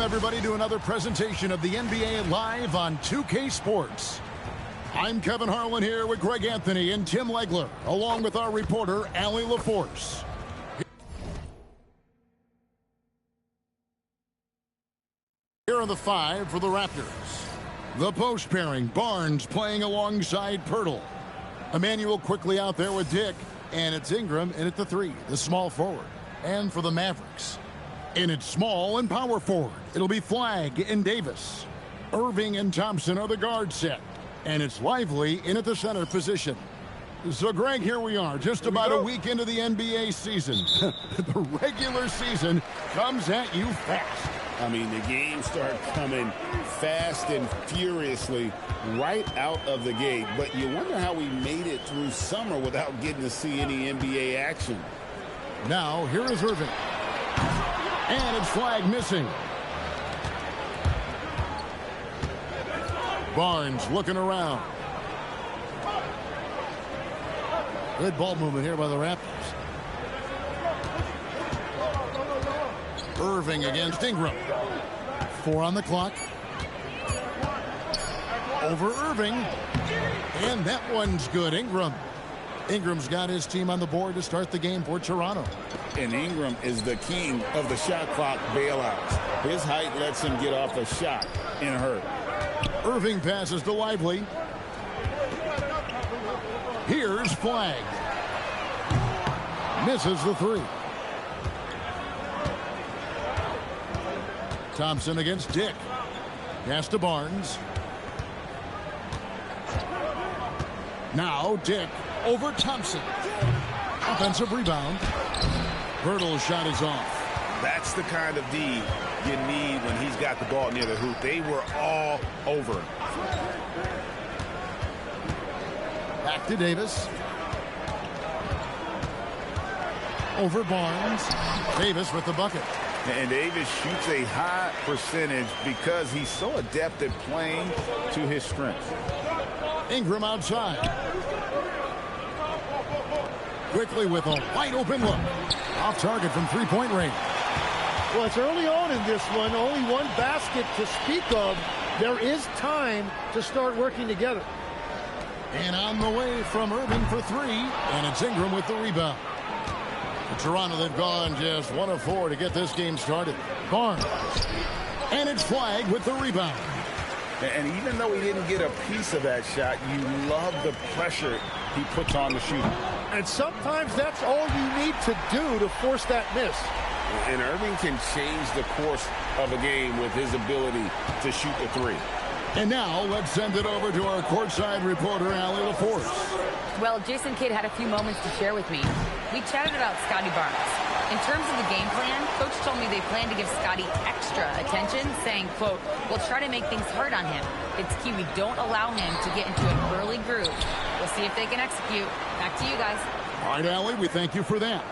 everybody, to another presentation of the NBA Live on 2K Sports. I'm Kevin Harlan here with Greg Anthony and Tim Legler, along with our reporter, Allie LaForce. Here are the five for the Raptors. The post pairing, Barnes playing alongside Pirtle. Emmanuel quickly out there with Dick, and it's Ingram in at the three, the small forward. And for the Mavericks, in its small and power forward, it'll be Flagg and Davis. Irving and Thompson are the guard set, and it's Lively in at the center position. So, Greg, here we are, just about a week into the NBA season. The regular season comes at you fast. I mean, the games start coming fast and furiously right out of the gate. But you wonder how we made it through summer without getting to see any NBA action. Now, here is Irving. And it's Flagg missing. Barnes looking around. Good ball movement here by the Raptors. Irving against Ingram. 4 on the clock. Over Irving. And that one's good. Ingram's got his team on the board to start the game for Toronto. And Ingram is the king of the shot clock bailouts. His height lets him get off a shot in a hurry. Irving passes to Lively. Here's Flagg. Misses the three. Thompson against Dick. Pass to Barnes. Now Dick over Thompson. Offensive rebound. Pirtle's shot is off. That's the kind of D you need when he's got the ball near the hoop. They were all over him. Back to Davis. Over Barnes. Davis with the bucket. And Davis shoots a high percentage because he's so adept at playing to his strengths. Ingram outside. Quickly with a wide open look. Off target from three-point range. Well, it's early on in this one. Only one basket to speak of. There is time to start working together. And on the way from Irving for three. And it's Ingram with the rebound. For Toronto, they've gone just 1 of 4 to get this game started. Barnes. And it's Flagg with the rebound. And even though he didn't get a piece of that shot, you love the pressure he puts on the shooter. And sometimes that's all you need to do to force that miss. And Irving can change the course of a game with his ability to shoot the three. And now let's send it over to our courtside reporter, Allie LaForce. Well, Jason Kidd had a few moments to share with me. We chatted about Scotty Barnes. In terms of the game plan, Coach told me they plan to give Scotty extra attention, saying, quote, "We'll try to make things hard on him. It's key we don't allow him to get into an early groove. We'll see if they can execute." Back to you guys. All right, Allie, we thank you for that.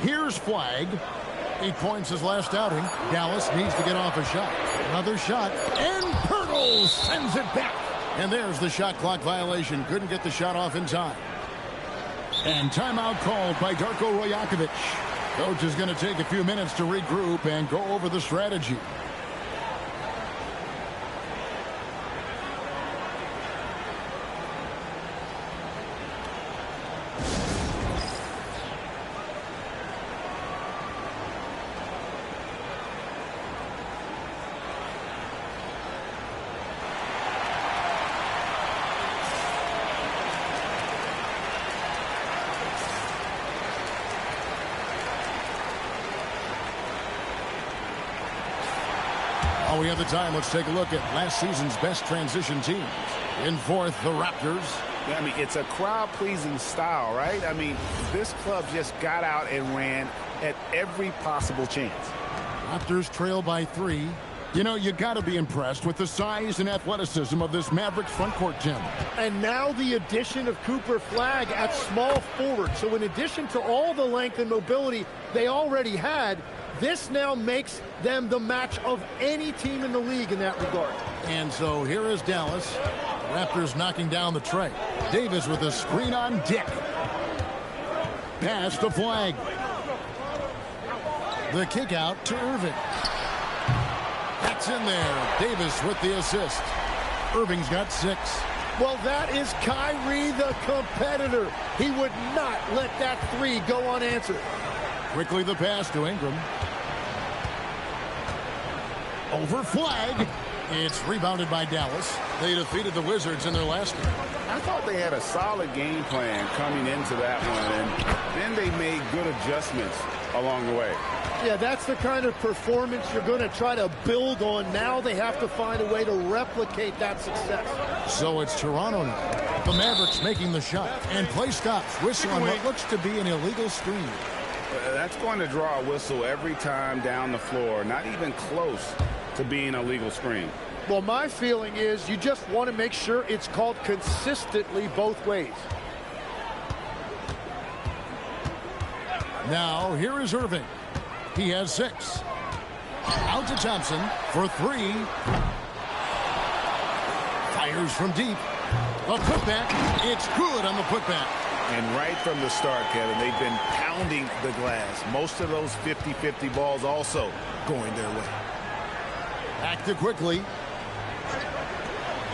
Here's Flagg. 8 points his last outing. Dallas needs to get off a shot. Another shot, and Pirtle sends it back. And there's the shot clock violation. Couldn't get the shot off in time. And timeout called by Darko Rajakovic. Coach is going to take a few minutes to regroup and go over the strategy. While we have the time, let's take a look at last season's best transition teams. In fourth, the Raptors. I mean, it's a crowd-pleasing style, right? I mean, this club just got out and ran at every possible chance. Raptors trail by 3. You know, you got to be impressed with the size and athleticism of this Mavericks front court, Tim. And now the addition of Cooper Flagg at small forward. So in addition to all the length and mobility they already had, this now makes them the match of any team in the league in that regard. And so here is Dallas. Raptors knocking down the tray. Davis with a screen on Dick. Pass to Flagg. The kick out to Irving. It's in there. Davis with the assist. Irving's got 6. Well, that is Kyrie, the competitor. He would not let that 3 go unanswered. Quickly the pass to Ingram. Over flag. It's rebounded by Dallas. They defeated the Wizards in their last game. I thought they had a solid game plan coming into that one, and then they made good adjustments along the way. Yeah, that's the kind of performance you're going to try to build on. Now they have to find a way to replicate that success. So it's Toronto now. The Mavericks making the shot. And play stops. Whistle on what looks to be an illegal screen. That's going to draw a whistle every time down the floor. Not even close to being a legal screen. Well, my feeling is you just want to make sure it's called consistently both ways. Now, here is Irving. He has 6. Out to Thompson for 3. Fires from deep. A putback. It's good on the putback. And right from the start, Kevin, they've been pounding the glass. Most of those 50-50 balls also going their way. Back to quickly.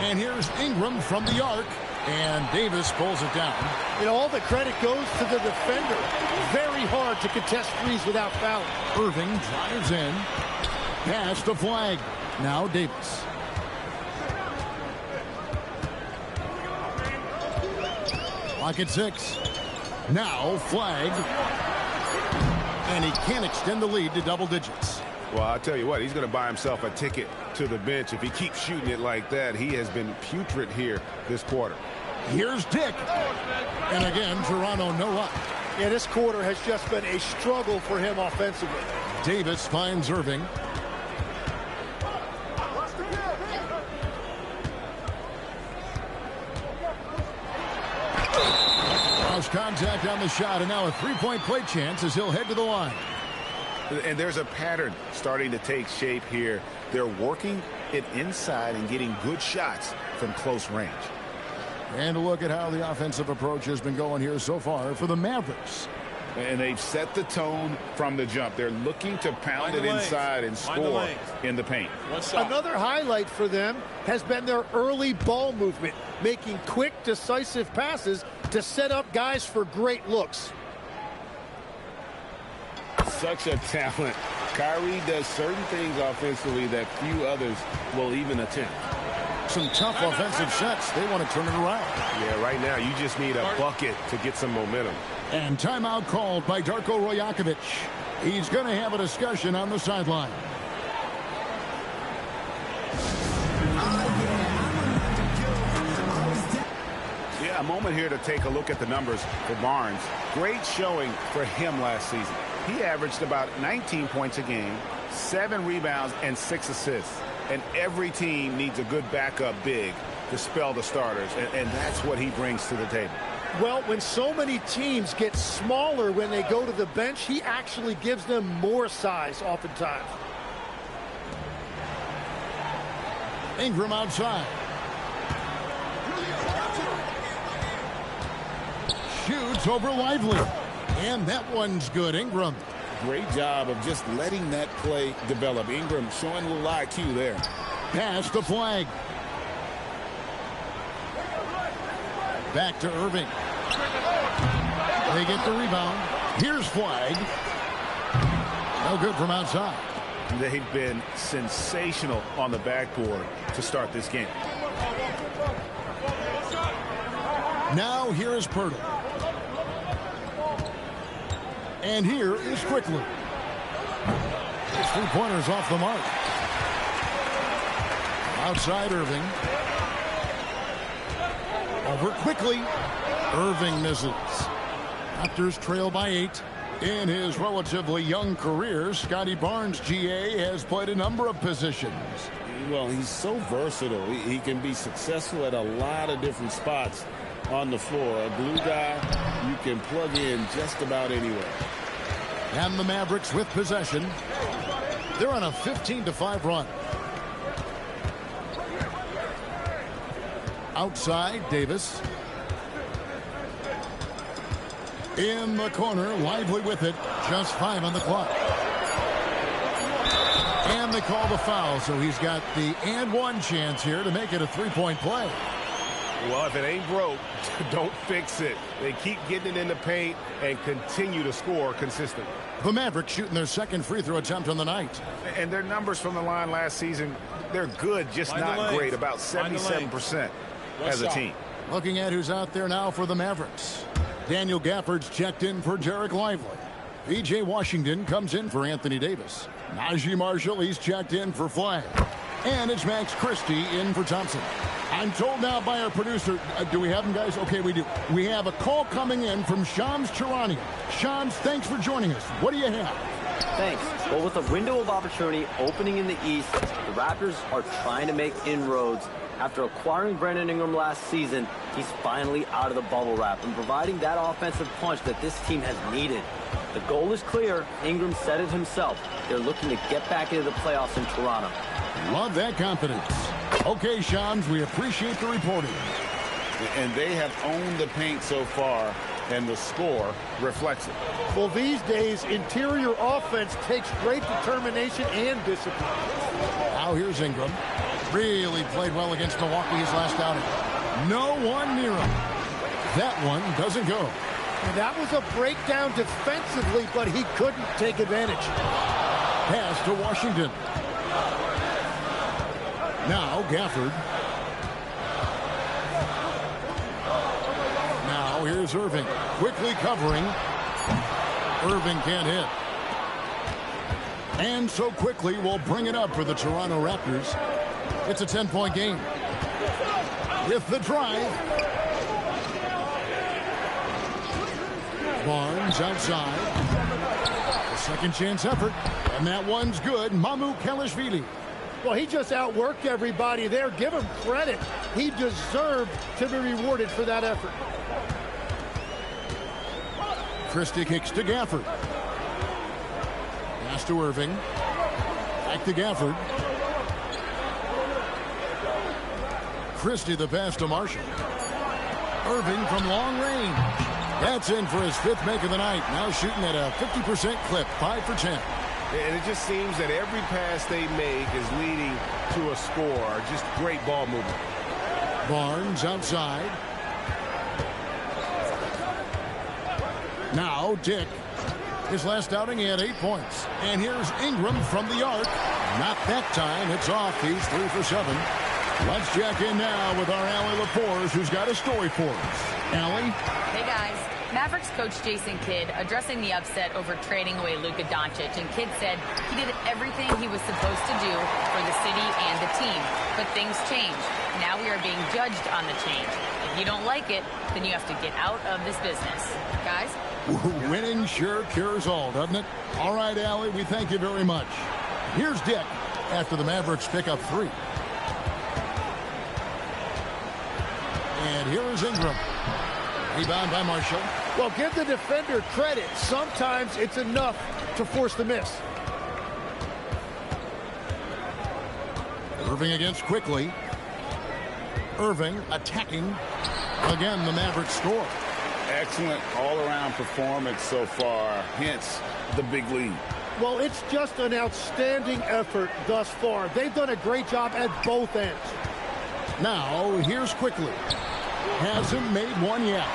And here's Ingram from the arc. And Davis pulls it down. You know, all the credit goes to the defender. Very hard to contest threes without fouling. Irving drives in. Pass to flag. Now Davis. Lock at 6. Now flag. And he can't extend the lead to double digits. Well, I'll tell you what, he's going to buy himself a ticket to the bench. If he keeps shooting it like that, he has been putrid here this quarter. Here's Dick. And again, Toronto no luck. Yeah, this quarter has just been a struggle for him offensively. Davis finds Irving. Cross contact on the shot, and now a three-point play chance as he'll head to the line. And there's a pattern starting to take shape here. They're working it inside and getting good shots from close range. And a look at how the offensive approach has been going here so far for the Mavericks. And they've set the tone from the jump. They're looking to pound it inside and score in the paint. Another highlight for them has been their early ball movement, making quick, decisive passes to set up guys for great looks. Such a talent. Kyrie does certain things offensively that few others will even attempt. Some tough offensive shots. They want to turn it around. Yeah, right now you just need a bucket to get some momentum. And timeout called by Darko Rajakovic. He's going to have a discussion on the sideline. Yeah, a moment here to take a look at the numbers for Barnes. Great showing for him last season. He averaged about 19 points a game, 7 rebounds, and 6 assists. And every team needs a good backup big to spell the starters, and that's what he brings to the table. Well, when so many teams get smaller when they go to the bench, he actually gives them more size oftentimes. Ingram outside. Shoots over Lively. And that one's good. Ingram. Great job of just letting that play develop. Ingram showing a little IQ there. Pass to Flag. Back to Irving. They get the rebound. Here's Flag. No good from outside. They've been sensational on the backboard to start this game. Now here is Pirtle. And here is Quickly. His three-pointers off the mark. Outside Irving. Over Quickly. Irving misses. Raptors trail by 8. In his relatively young career, Scotty Barnes, GA, has played a number of positions. Well, he's so versatile. He can be successful at a lot of different spots on the floor. A glue guy you can plug in just about anywhere. And the Mavericks with possession. They're on a 15-5 run. Outside, Davis. In the corner, Lively with it. Just 5 on the clock. And they call the foul, so he's got the and one chance here to make it a three-point play. Well, if it ain't broke, don't fix it. They keep getting it in the paint and continue to score consistently. The Mavericks shooting their second free throw attempt on the night. And their numbers from the line last season, they're good, just not great, about 77% as a team. Looking at who's out there now for the Mavericks. Daniel Gafford's checked in for Derek Lively. P.J. Washington comes in for Anthony Davis. Najee Marshall, he's checked in for Flagg. And it's Max Christie in for Thompson. I'm told now by our producer, do we have him, guys? Okay, we do. We have a call coming in from Shams Charania. Shams, thanks for joining us. What do you have? Thanks. Well, with a window of opportunity opening in the East, the Raptors are trying to make inroads. After acquiring Brandon Ingram last season, he's finally out of the bubble wrap and providing that offensive punch that this team has needed. The goal is clear. Ingram said it himself. They're looking to get back into the playoffs in Toronto. Love that confidence. Okay, Shams, we appreciate the reporting. And they have owned the paint so far, and the score reflects it. Well, these days, interior offense takes great determination and discipline. Now here's Ingram. Really played well against Milwaukee his last outing. No one near him. That one doesn't go. And that was a breakdown defensively, but he couldn't take advantage. Pass to Washington. Now Gafford. Now here's Irving. Quickly covering. Irving can't hit. And so quickly we'll bring it up for the Toronto Raptors. It's a 10-point game. With the drive. Barnes outside. A second chance effort. And that one's good. Mamu Kelishvili. Well, he just outworked everybody there. Give him credit. He deserved to be rewarded for that effort. Christie kicks to Gafford. Pass to Irving. Back to Gafford. Christie the pass to Marshall. Irving from long range. That's in for his fifth make of the night. Now shooting at a 50% clip, 5 for 10. And it just seems that every pass they make is leading to a score. Just great ball movement. Barnes outside. Now Dick. His last outing, he had 8 points. And here's Ingram from the arc. Not that time. It's off. He's 3 for 7. Let's check in now with our Allie Lepores, who's got a story for us. Allie? Hey, guys. Mavericks coach Jason Kidd addressing the upset over trading away Luka Doncic, and Kidd said he did everything he was supposed to do for the city and the team. But things change. Now we are being judged on the change. If you don't like it, then you have to get out of this business. Guys? Winning sure cures all, doesn't it? All right, Allie, we thank you very much. Here's Dick after the Mavericks pick up 3. And here is Ingram. Rebound by Marshall. Well, give the defender credit. Sometimes it's enough to force the miss. Irving against quickly. Irving attacking. Again, the Mavericks score. Excellent all-around performance so far, hence the big lead. Well, it's just an outstanding effort thus far. They've done a great job at both ends. Now, here's quickly. Hasn't made one yet.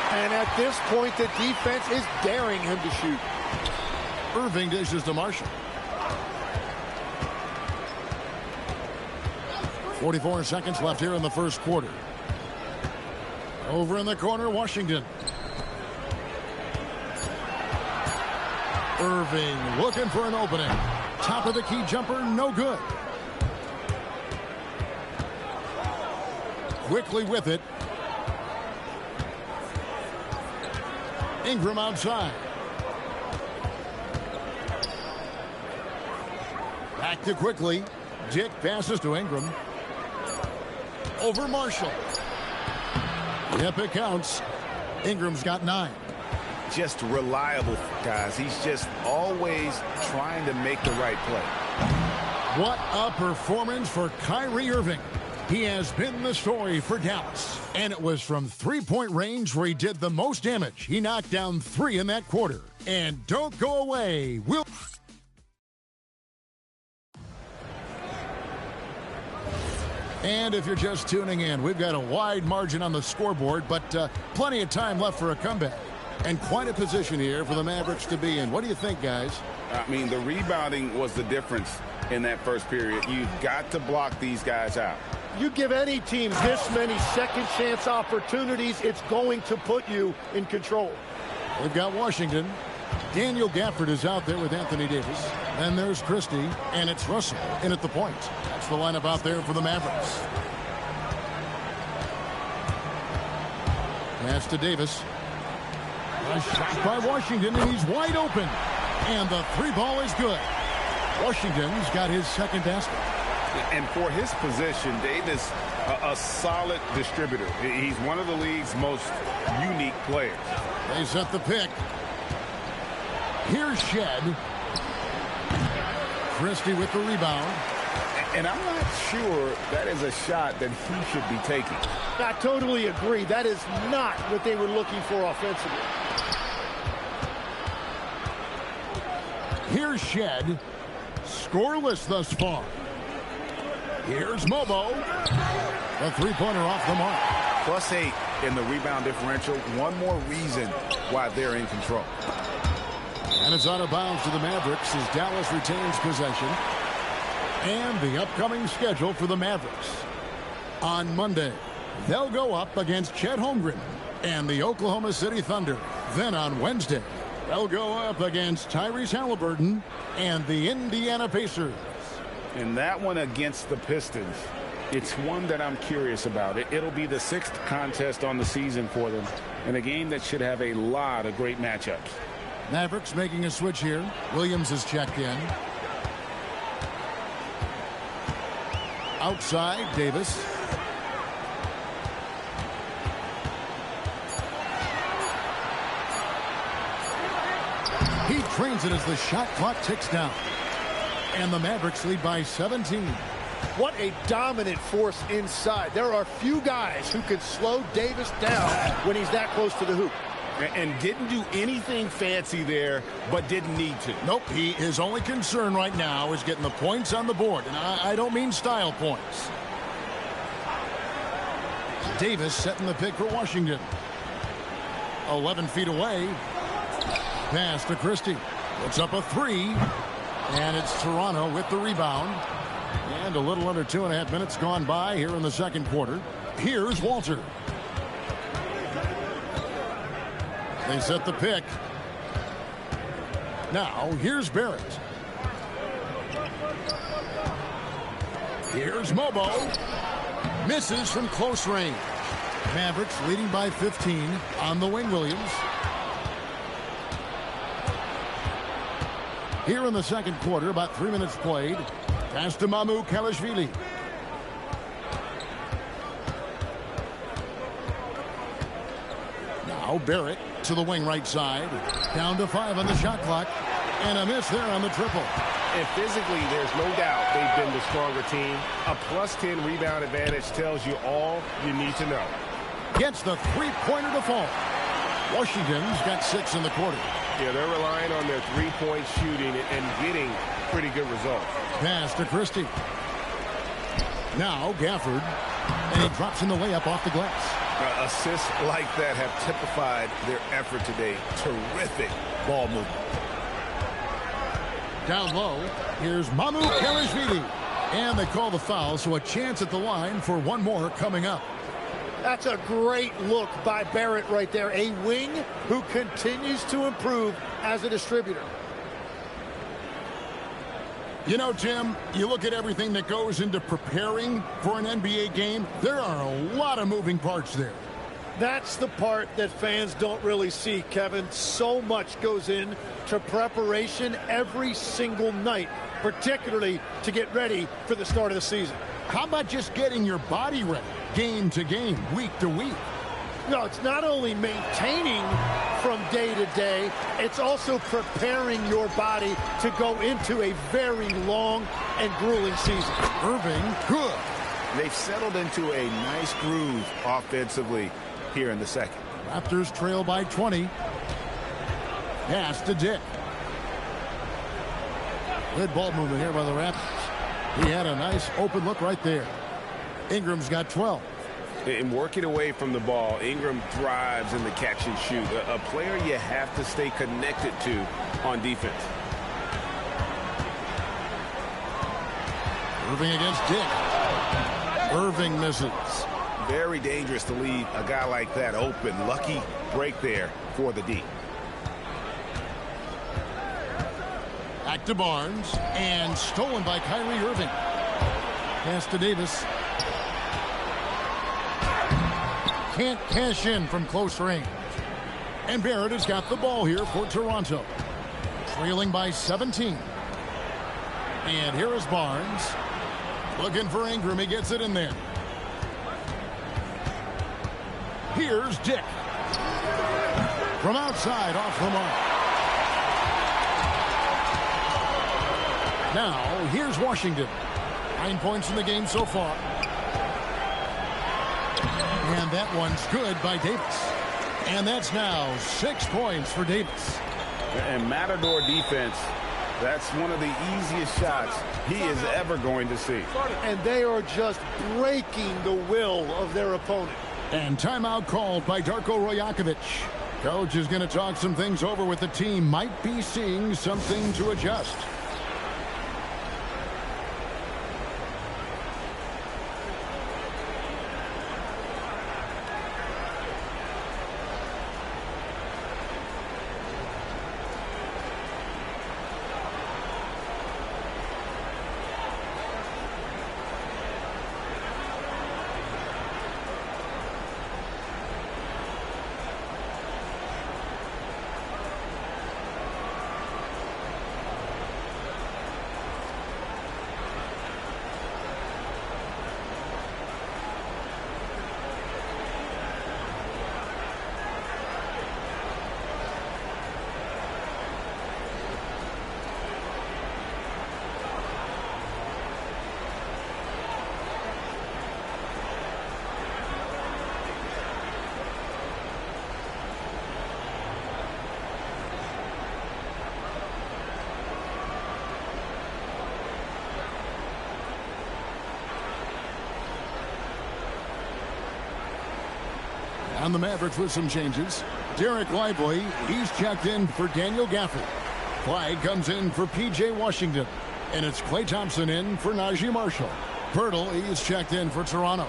And at this point, the defense is daring him to shoot. Irving dishes to Marshall. 44 seconds left here in the first quarter. Over in the corner, Washington. Irving looking for an opening. Top of the key jumper, no good. Quickly with it. Ingram outside. Back to quickly. Dick passes to Ingram. Over Marshall. Yep, it counts. Ingram's got 9. Just reliable, guys. He's just always trying to make the right play. What a performance for Kyrie Irving. He has been the story for Dallas. And it was from three-point range where he did the most damage. He knocked down 3 in that quarter. And don't go away. And if you're just tuning in, we've got a wide margin on the scoreboard, but plenty of time left for a comeback. And quite a position here for the Mavericks to be in. What do you think, guys? I mean, the rebounding was the difference in that first period. You've got to block these guys out. You give any team this many second chance opportunities, it's going to put you in control. They've got Washington. Daniel Gafford is out there with Anthony Davis. And there's Christie, and it's Russell in at the point. That's the lineup out there for the Mavericks. Pass to Davis. A shot by Washington, and he's wide open. And the three ball is good. Washington's got his second basket. And for his position, Davis, a solid distributor. He's one of the league's most unique players. They set the pick. Here's Shed. Christie with the rebound. And I'm not sure that is a shot that he should be taking. I totally agree. That is not what they were looking for offensively. Here's Shed. Scoreless thus far. Here's Mobo. The three-pointer off the mark. +8 in the rebound differential. One more reason why they're in control. And it's out of bounds to the Mavericks as Dallas retains possession. And the upcoming schedule for the Mavericks. On Monday, they'll go up against Chet Holmgren and the Oklahoma City Thunder. Then on Wednesday, they'll go up against Tyrese Halliburton and the Indiana Pacers. And that one against the Pistons, it's one that I'm curious about. It'll be the 6th contest on the season for them, and a game that should have a lot of great matchups. Mavericks making a switch here. Williams is checked in. Outside, Davis. He trains it as the shot clock ticks down. And the Mavericks lead by 17. What a dominant force inside. There are few guys who can slow Davis down when he's that close to the hoop. And didn't do anything fancy there, but didn't need to. Nope, his only concern right now is getting the points on the board. And I don't mean style points. Davis setting the pick for Washington. 11 feet away. Pass to Christie. Puts up a three. And it's Toronto with the rebound. And a little under 2.5 minutes gone by here in the second quarter. Here's Walter. They set the pick. Now, here's Barrett. Here's Mobo. Misses from close range. Mavericks leading by 15 on the wing, Williams. Here in the second quarter, about 3 minutes played. Pass to Mamu Kalashvili. Now Barrett to the wing right side. Down to 5 on the shot clock. And a miss there on the triple. And physically, there's no doubt they've been the stronger team. A +10 rebound advantage tells you all you need to know. Gets the three-pointer to fall. Washington's got 6 in the quarter. Yeah, they're relying on their three-point shooting and getting pretty good results. Pass to Christie. Now Gafford. And he drops in the layup off the glass. Assists like that have typified their effort today. Terrific ball movement. Down low, here's Mamu Kalashvili. And they call the foul, so a chance at the line for one more coming up. That's a great look by Barrett right there. A wing who continues to improve as a distributor. You know, Tim, you look at everything that goes into preparing for an NBA game, there are a lot of moving parts there. That's the part that fans don't really see, Kevin. So much goes into preparation every single night, particularly to get ready for the start of the season. How about just getting your body ready, game to game, week to week? No, it's not only maintaining from day to day, it's also preparing your body to go into a very long and grueling season. Irving, good. They've settled into a nice groove offensively here in the second. Raptors trail by 20. Pass to Dick. Good ball movement here by the Raptors. He had a nice open look right there. Ingram's got 12. In working away from the ball, Ingram thrives in the catch and shoot. A player you have to stay connected to on defense. Irving against Dick. Irving misses. Very dangerous to leave a guy like that open. Lucky break there for the D. Back to Barnes, and stolen by Kyrie Irving. Pass to Davis. Can't cash in from close range. And Barrett has got the ball here for Toronto. Trailing by 17. And here is Barnes. Looking for Ingram. He gets it in there. Here's Dick. From outside, off the mark. Now, here's Washington. 9 points in the game so far. And that one's good by Davis. And that's now 6 points for Davis. And Matador defense, that's one of the easiest shots he is ever going to see. And they are just breaking the will of their opponent. And timeout called by Darko Rajakovic. Coach is going to talk some things over with the team. Might be seeing something to adjust. On the Mavericks with some changes. Derek Lively, he's checked in for Daniel Gafford. Clyde comes in for P.J. Washington. And it's Klay Thompson in for Najee Marshall. Pirtle, he's checked in for Toronto.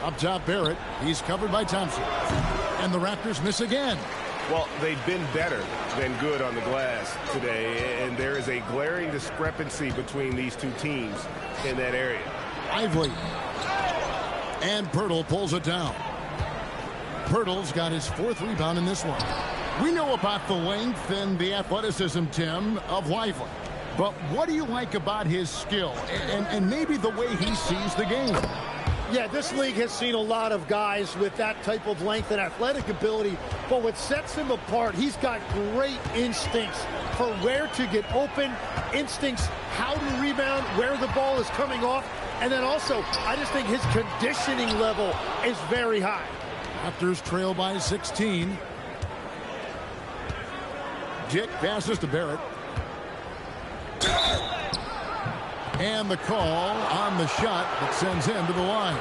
Up top, Barrett. He's covered by Thompson. And the Raptors miss again. Well, they've been better than good on the glass today, and there is a glaring discrepancy between these two teams in that area. Lively. And Pirtle pulls it down. Pirtle's got his 4th rebound in this one. We know about the length and the athleticism, Tim, of Lively. But what do you like about his skill and maybe the way he sees the game? Yeah, this league has seen a lot of guys with that type of length and athletic ability, but what sets him apart, he's got great instincts for where to get open, instincts how to rebound, where the ball is coming off, and then also, I just think his conditioning level is very high. Raptors trail by 16. Dick passes to Barrett. And the call on the shot that sends him to the line.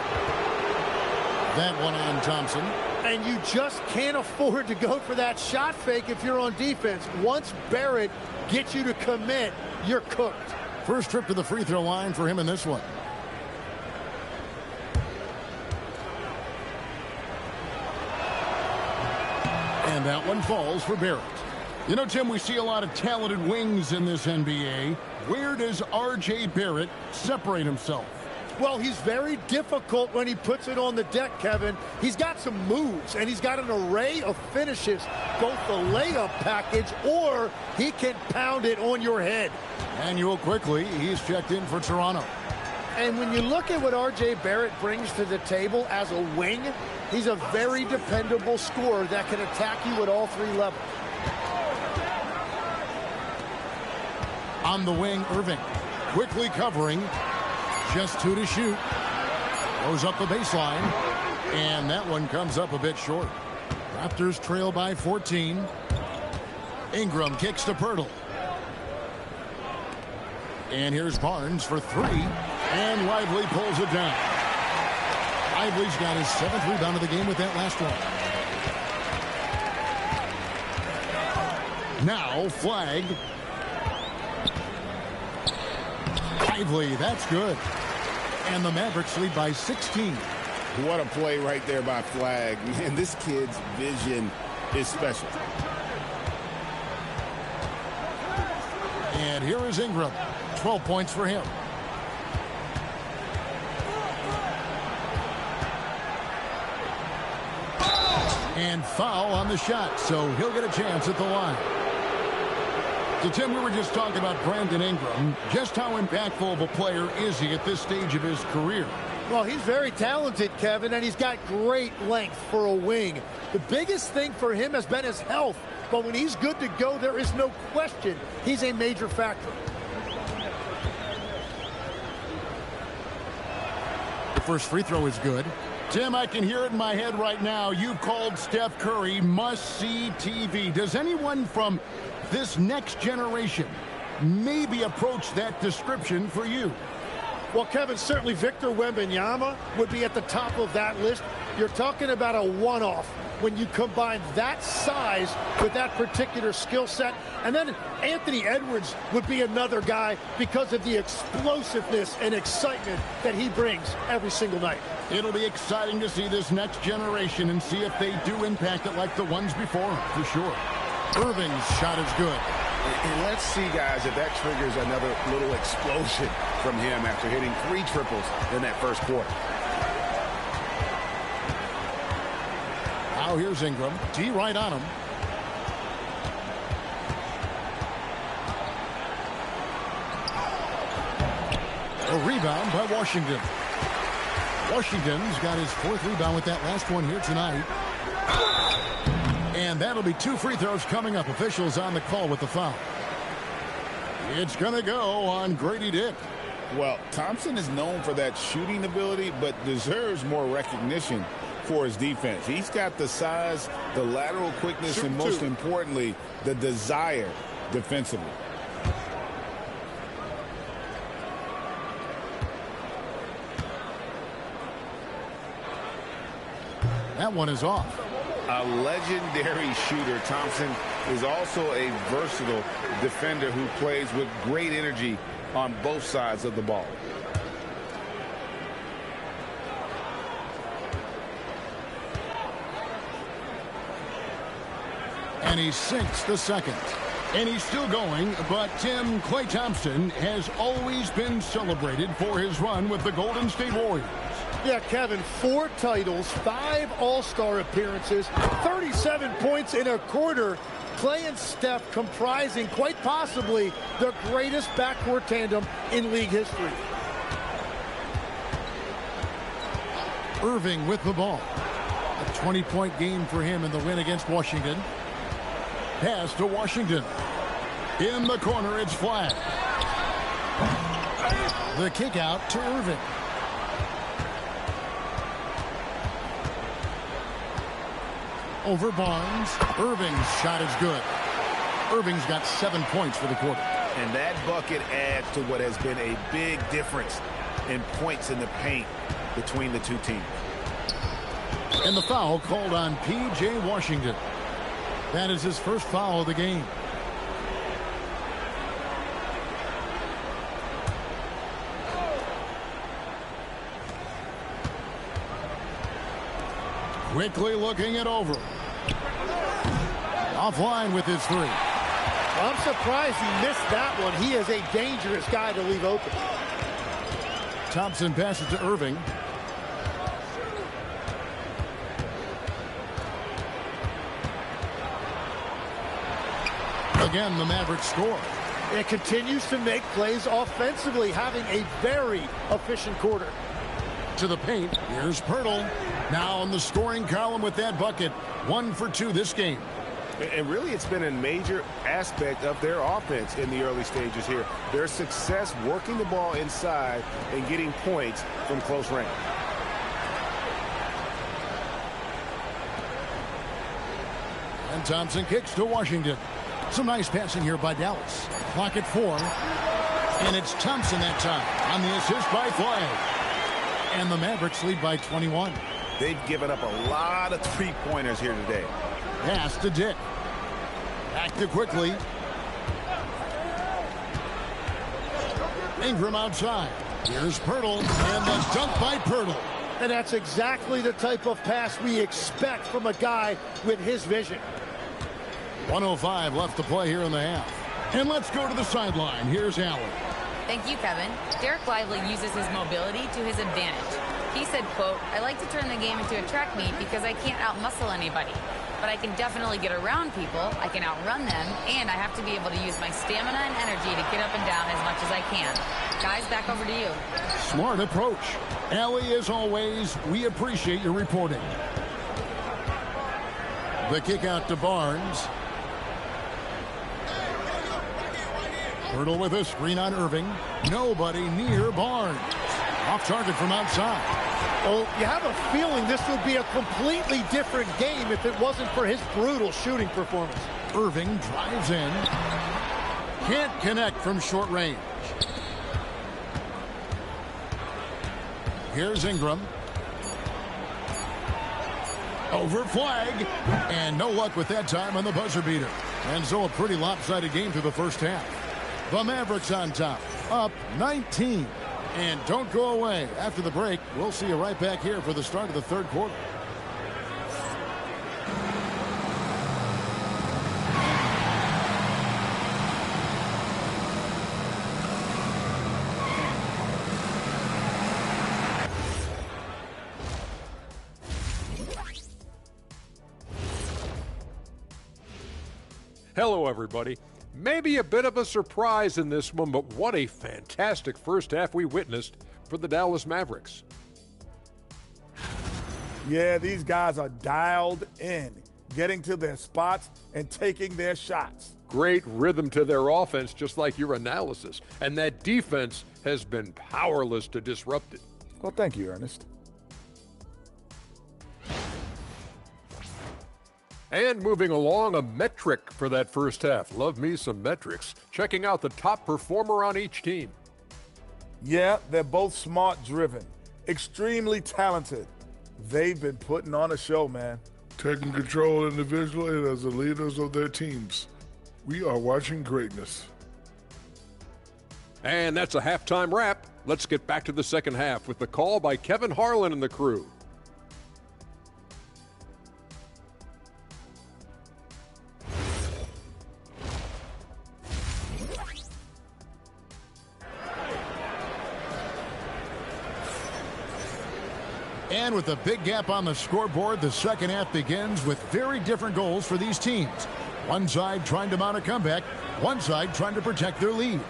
That one on Thompson. And you just can't afford to go for that shot fake if you're on defense. Once Barrett gets you to commit, you're cooked. First trip to the free throw line for him in this one. And that one falls for Barrett. You know, Tim, we see a lot of talented wings in this NBA. Where does R.J. Barrett separate himself? Well, he's very difficult when he puts it on the deck, Kevin. He's got some moves, and he's got an array of finishes, both the layup package, or he can pound it on your head. Manuel quickly, he's checked in for Toronto. And when you look at what R.J. Barrett brings to the table as a wing, he's a very dependable scorer that can attack you at all 3 levels. On the wing, Irving quickly covering. Just 2 to shoot. Goes up the baseline. And that one comes up a bit short. Raptors trail by 14. Ingram kicks to Pirtle. And here's Barnes for three. And Lively pulls it down. Lively's got his 7th rebound of the game with that last one. Now Flag. Lively, that's good. And the Mavericks lead by 16. What a play right there by Flag. Man, this kid's vision is special. And here is Ingram. 12 points for him. And foul on the shot, so he'll get a chance at the line. So, Tim, we were just talking about Brandon Ingram. Just how impactful of a player is he at this stage of his career? Well, he's very talented, Kevin, and he's got great length for a wing. The biggest thing for him has been his health. But when he's good to go, there is no question he's a major factor. The first free throw is good. Tim, I can hear it in my head right now. You've called Steph Curry must-see TV. Does anyone from this next generation maybe approach that description for you? Well, Kevin, certainly Victor Wembanyama would be at the top of that list. You're talking about a one-off when you combine that size with that particular skill set. And then Anthony Edwards would be another guy because of the explosiveness and excitement that he brings every single night. It'll be exciting to see this next generation and see if they do impact it like the ones before him, for sure. Irving's shot is good. And let's see, guys, if that triggers another little explosion from him after hitting 3 triples in that first quarter. Now here's Ingram. D right on him. A rebound by Washington. Washington's got his 4th rebound with that last one here tonight. And that'll be 2 free throws coming up. Officials on the call with the foul. It's going to go on Grady Dick. Well, Thompson is known for that shooting ability, but deserves more recognition for his defense. He's got the size, the lateral quickness, and most importantly, the desire defensively. That one is off. A legendary shooter, Thompson is also a versatile defender who plays with great energy on both sides of the ball. And he sinks the second. And he's still going, but Tim, Klay Thompson has always been celebrated for his run with the Golden State Warriors. Yeah, Kevin, 4 titles, 5 All-Star appearances, 37 points in a quarter. Klay and Steph comprising quite possibly the greatest backcourt tandem in league history. Irving with the ball. A 20-point game for him in the win against Washington. Pass to Washington. In the corner, it's Flag. The kick out to Irving. Over Barnes. Irving's shot is good. Irving's got 7 points for the quarter. And that bucket adds to what has been a big difference in points in the paint between the two teams. And the foul called on P.J. Washington. That is his first foul of the game. Quickly looking it over. Offline with his 3. I'm surprised he missed that one. He is a dangerous guy to leave open. Thompson passes to Irving. Again, the Mavericks score. It continues to make plays offensively, having a very efficient quarter. To the paint, here's Pirtle. Now in the scoring column with that bucket. 1 for 2 this game. And really, it's been a major aspect of their offense in the early stages here. Their success working the ball inside and getting points from close range. And Thompson kicks to Washington. Some nice passing here by Dallas. Clock at 4. And it's Thompson that time on the assist by Flagg. And the Mavericks lead by 21. They've given up a lot of three-pointers here today. Pass to Dick. Back to Quickly. Ingram outside. Here's Pirtle, and the dunk by Pirtle. And that's exactly the type of pass we expect from a guy with his vision. 1:05 left to play here in the half. And let's go to the sideline. Here's Allen. Thank you, Kevin. Derek Lively uses his mobility to his advantage. He said, quote, "I like to turn the game into a track meet because I can't outmuscle anybody. But I can definitely get around people, I can outrun them, and I have to be able to use my stamina and energy to get up and down as much as I can." Guys, back over to you. Smart approach. Allie, as always, we appreciate your reporting. The kick out to Barnes. Pirtle with a screen on Irving. Nobody near Barnes. Off target from outside. Well, you have a feeling this would be a completely different game if it wasn't for his brutal shooting performance. Irving drives in. Can't connect from short range. Here's Ingram. Over Flagg. And no luck with that time on the buzzer beater. And so a pretty lopsided game through the first half. The Mavericks on top, up 19. And don't go away. After the break, we'll see you right back here for the start of the third quarter. Hello, everybody. Maybe a bit of a surprise in this one, but what a fantastic first half we witnessed for the Dallas Mavericks. Yeah, these guys are dialed in, getting to their spots and taking their shots. Great rhythm to their offense, just like your analysis. And that defense has been powerless to disrupt it. Well, thank you, Ernest. And moving along, a metric for that first half. Love me some metrics. Checking out the top performer on each team. Yeah, they're both smart-driven, extremely talented. They've been putting on a show, man. Taking control individually and as the leaders of their teams. We are watching greatness. And that's a halftime wrap. Let's get back to the second half with the call by Kevin Harlan and the crew. And with a big gap on the scoreboard, the second half begins with very different goals for these teams. One side trying to mount a comeback, one side trying to protect their lead.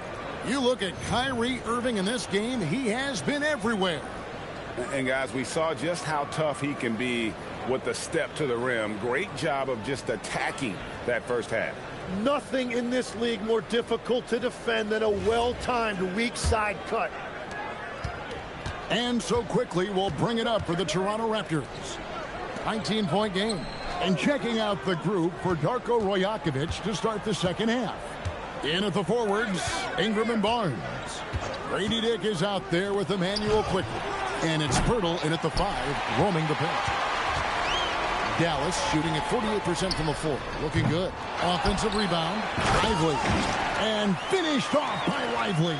You look at Kyrie Irving in this game, he has been everywhere. And guys, we saw just how tough he can be with the step to the rim. Great job of just attacking that first half. Nothing in this league more difficult to defend than a well-timed weak side cut. And so quickly, we'll bring it up for the Toronto Raptors. 19-point game. And checking out the group for Darko Rajakovic to start the second half. In at the forwards, Ingram and Barnes. Grady Dick is out there with Emmanuel Quickly. And it's Pirtle in at the 5, roaming the pitch. Dallas shooting at 48% from the floor. Looking good. Offensive rebound. Lively. And finished off by Lively.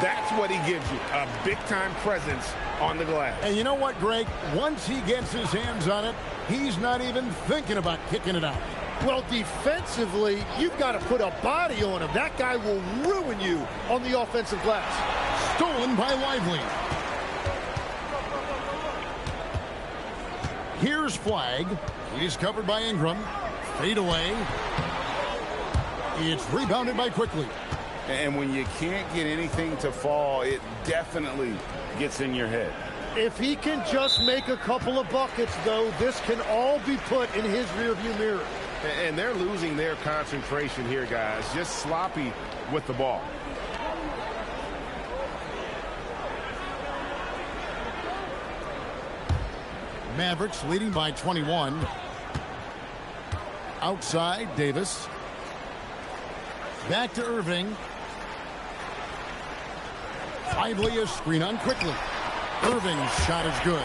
That's what he gives you, a big-time presence on the glass. And you know what, Greg? Once he gets his hands on it, he's not even thinking about kicking it out. Well, defensively, you've got to put a body on him. That guy will ruin you on the offensive glass. Stolen by Lively. Here's Flagg. He's covered by Ingram. Fade away. It's rebounded by Quickly. And when you can't get anything to fall, it definitely gets in your head. If he can just make a couple of buckets, though, this can all be put in his rearview mirror. And they're losing their concentration here, guys. Just sloppy with the ball. Mavericks leading by 21. outside, Davis. Back to Irving. Lively, a screen on quickly. Irving's shot is good.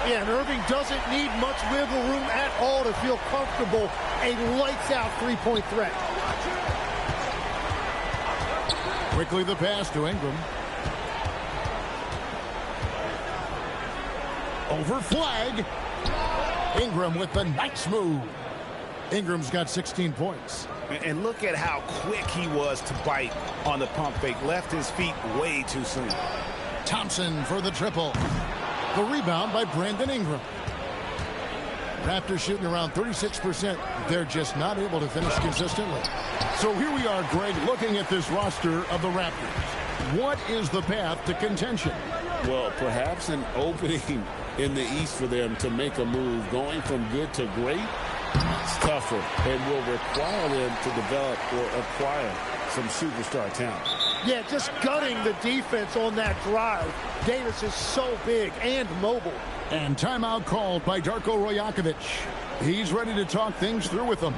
Yeah, and Irving doesn't need much wiggle room at all to feel comfortable. A lights-out three-point threat. Quickly the pass to Ingram. Over flag. Ingram with the nice move. Ingram's got 16 points. And look at how quick he was to bite on the pump fake. Left his feet way too soon. Thompson for the triple. The rebound by Brandon Ingram. Raptors shooting around 36%. They're just not able to finish consistently. So here we are, Greg, looking at this roster of the Raptors. What is the path to contention? Well, perhaps an opening in the East for them to make a move. Going from good to great, it's tougher and will require them to develop or acquire some superstar talent. Yeah, just gutting the defense on that drive. Davis is so big and mobile. And timeout called by Darko Rajakovic. He's ready to talk things through with them.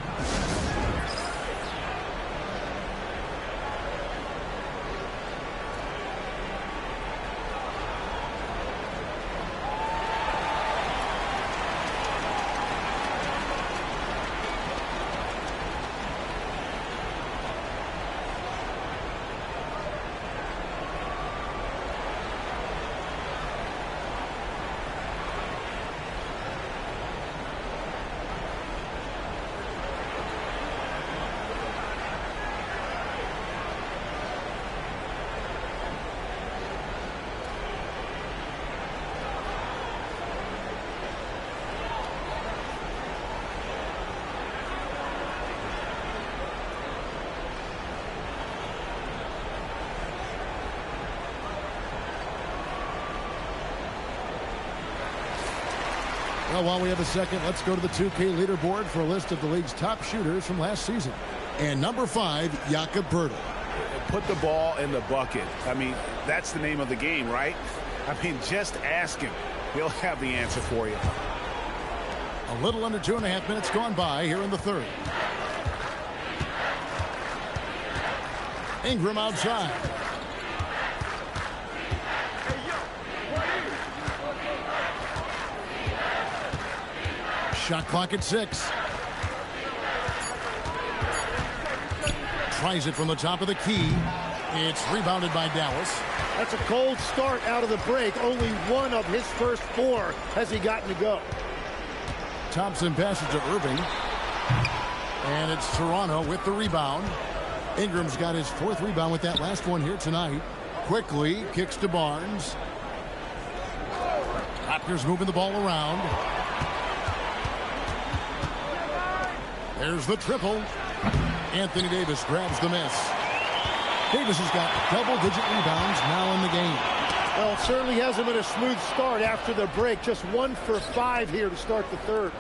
Well, while we have a second, let's go to the 2K leaderboard for a list of the league's top shooters from last season. And number 5, Jakob Poeltl. Put the ball in the bucket. I mean, that's the name of the game, right? I mean, just ask him. He'll have the answer for you. A little under 2.5 minutes gone by here in the third. Ingram outside. Shot clock at 6. Tries it from the top of the key. It's rebounded by Dallas. That's a cold start out of the break. Only one of his first 4 has he gotten to go. Thompson passes to Irving. And it's Toronto with the rebound. Ingram's got his 4th rebound with that last one here tonight. Quickly kicks to Barnes. Raptors moving the ball around. There's the triple. Anthony Davis grabs the miss. Davis has got double-digit rebounds now in the game. Well, it certainly hasn't been a smooth start after the break. Just 1 for 5 here to start the third.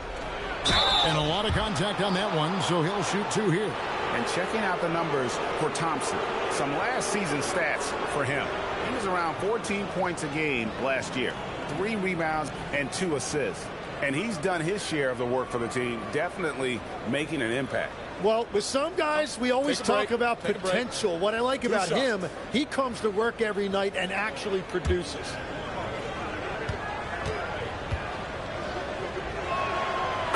And a lot of contact on that one, so he'll shoot 2 here. And checking out the numbers for Thompson. Some last season stats for him. He was around 14 points a game last year. 3 rebounds and 2 assists. And he's done his share of the work for the team, definitely making an impact. Well, with some guys, we always talk about potential. What I like about him, he comes to work every night and actually produces.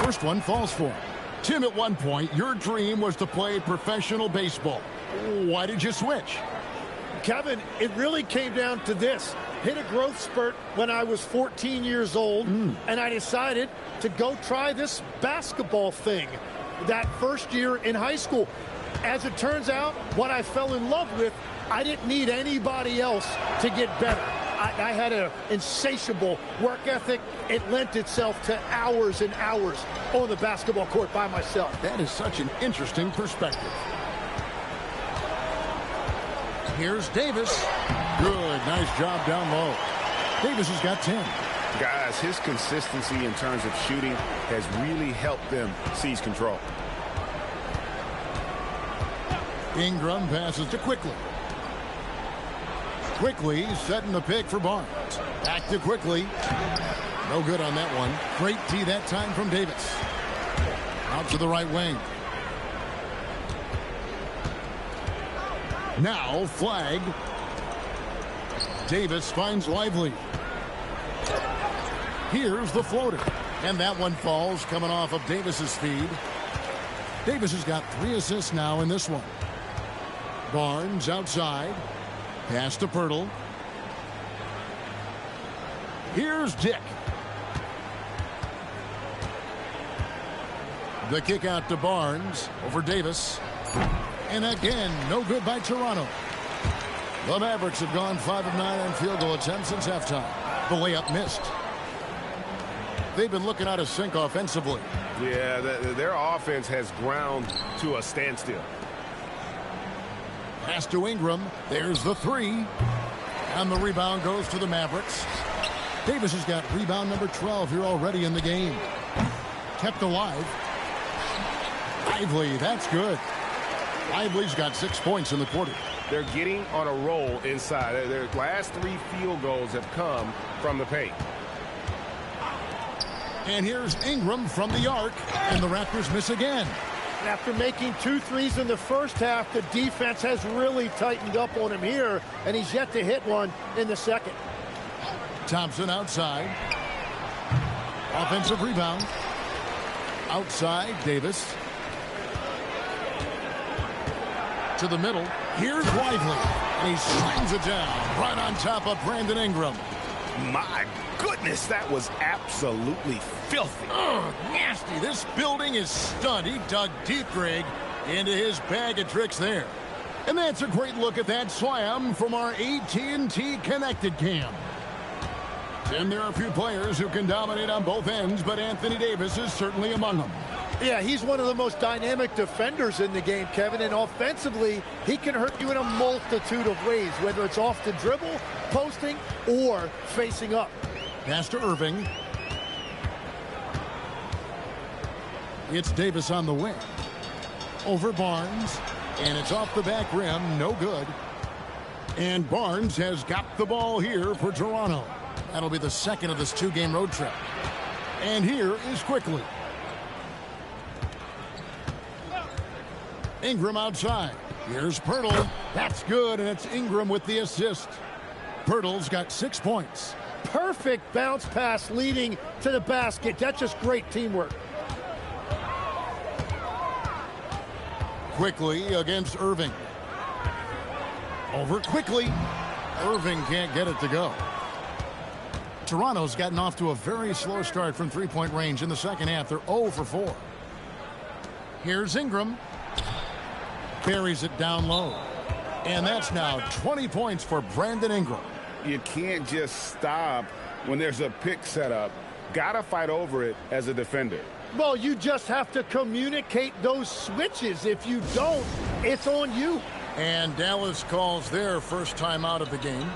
First one falls for him. Tim, at one point, your dream was to play professional baseball. Why did you switch? Kevin, it really came down to this. Hit a growth spurt when I was 14 years old, and I decided to go try this basketball thing that first year in high school. As it turns out, what I fell in love with, I didn't need anybody else to get better. I had an insatiable work ethic. It lent itself to hours and hours on the basketball court by myself. That is such an interesting perspective. Here's Davis. Good. Nice job down low. Davis has got 10. Guys, his consistency in terms of shooting has really helped them seize control. Ingram passes to Quickly. Quickly setting the pick for Barnes. Back to Quickly. No good on that one. Great tee that time from Davis. Out to the right wing. Now flagged. Davis finds Lively. Here's the floater. And that one falls, coming off of Davis's feed. Davis has got 3 assists now in this one. Barnes outside. Pass to Pirtle. Here's Dick. The kick out to Barnes over Davis. And again, no good by Toronto. The Mavericks have gone 5 of 9 on field goal attempts since halftime. The layup missed. They've been looking out of sync offensively. Yeah, their offense has ground to a standstill. Pass to Ingram. There's the 3. And the rebound goes to the Mavericks. Davis has got rebound number 12 here already in the game. Kept alive. Lively, that's good. Lively's got 6 points in the quarter. They're getting on a roll inside. Their last 3 field goals have come from the paint. And here's Ingram from the arc. And the Raptors miss again. After making 2 threes in the first half, the defense has really tightened up on him here, and he's yet to hit one in the second. Thompson outside. Offensive rebound. Outside, Davis. To the middle. Here's Lively. And he slams it down right on top of Brandon Ingram. My goodness, that was absolutely filthy. Oh, nasty. This building is stunned. He dug deep, Greg, into his bag of tricks there. And that's a great look at that slam from our AT&T Connected Cam. And there are a few players who can dominate on both ends, but Anthony Davis is certainly among them. Yeah, he's one of the most dynamic defenders in the game, Kevin, and offensively, he can hurt you in a multitude of ways, whether it's off the dribble, posting, or facing up. Pass to Irving. It's Davis on the wing. Over Barnes, and it's off the back rim, no good. And Barnes has got the ball here for Toronto. That'll be the second of this 2-game road trip. And here is Quickly. Ingram outside. Here's Pirtle. That's good, and it's Ingram with the assist. Pirtle's got 6 points. Perfect bounce pass leading to the basket. That's just great teamwork. Quickly against Irving. Over Quickly. Irving can't get it to go. Toronto's gotten off to a very slow start from 3-point range in the second half. They're 0 for 4. Here's Ingram. Buries it down low. And that's now 20 points for Brandon Ingram. You can't just stop when there's a pick set up. Gotta fight over it as a defender. Well, you just have to communicate those switches. If you don't, it's on you. And Dallas calls their first time out of the game.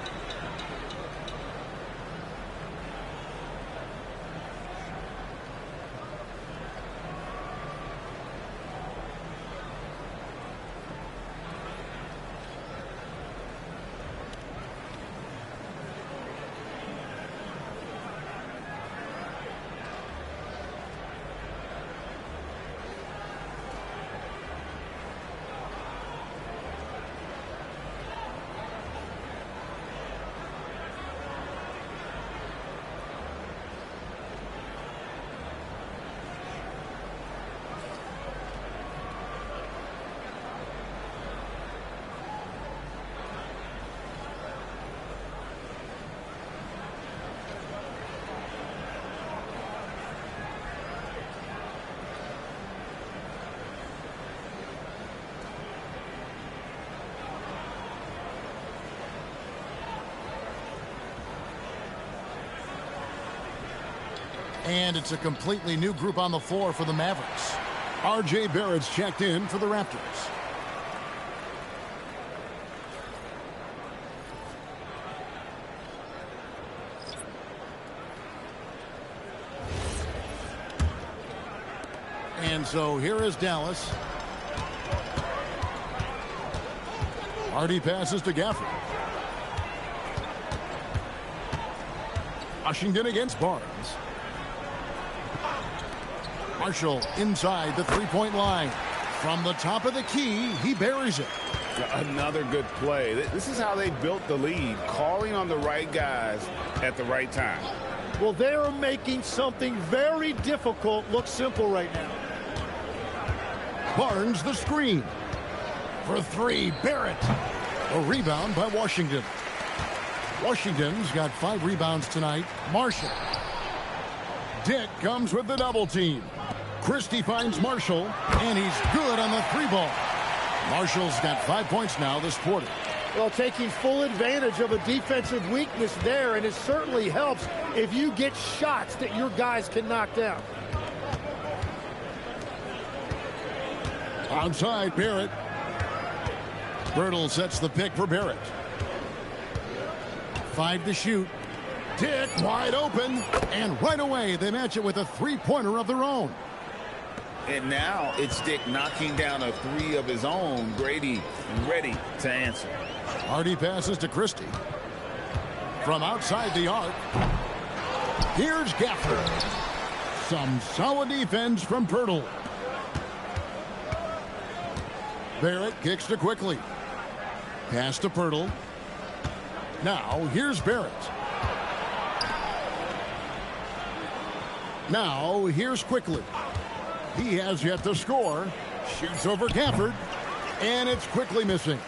And it's a completely new group on the floor for the Mavericks. R.J. Barrett's checked in for the Raptors. And so here is Dallas. Hardy passes to Gafford. Washington against Barnes. Marshall inside the 3-point line. From the top of the key, he buries it. Another good play. This is how they built the lead, calling on the right guys at the right time. Well, they're making something very difficult look simple right now. Barnes the screen. For three, Barrett. A rebound by Washington. Washington's got 5 rebounds tonight. Marshall. Dick comes with the double team. Christie finds Marshall, and he's good on the 3-ball. Marshall's got 5 points now this quarter. Well, taking full advantage of a defensive weakness there, and it certainly helps if you get shots that your guys can knock down. Outside, Barrett. Birtle sets the pick for Barrett. 5 to shoot. Dick wide open, and right away they match it with a 3-pointer of their own. And now it's Dick knocking down a 3 of his own. Grady ready to answer. Hardy passes to Christie. From outside the arc, here's Gafford. Some solid defense from Pirtle. Barrett kicks to Quickly. Pass to Pirtle. Now here's Barrett. Now here's Quickly. He has yet to score. Shoots over Gafford, and it's Quickly missing.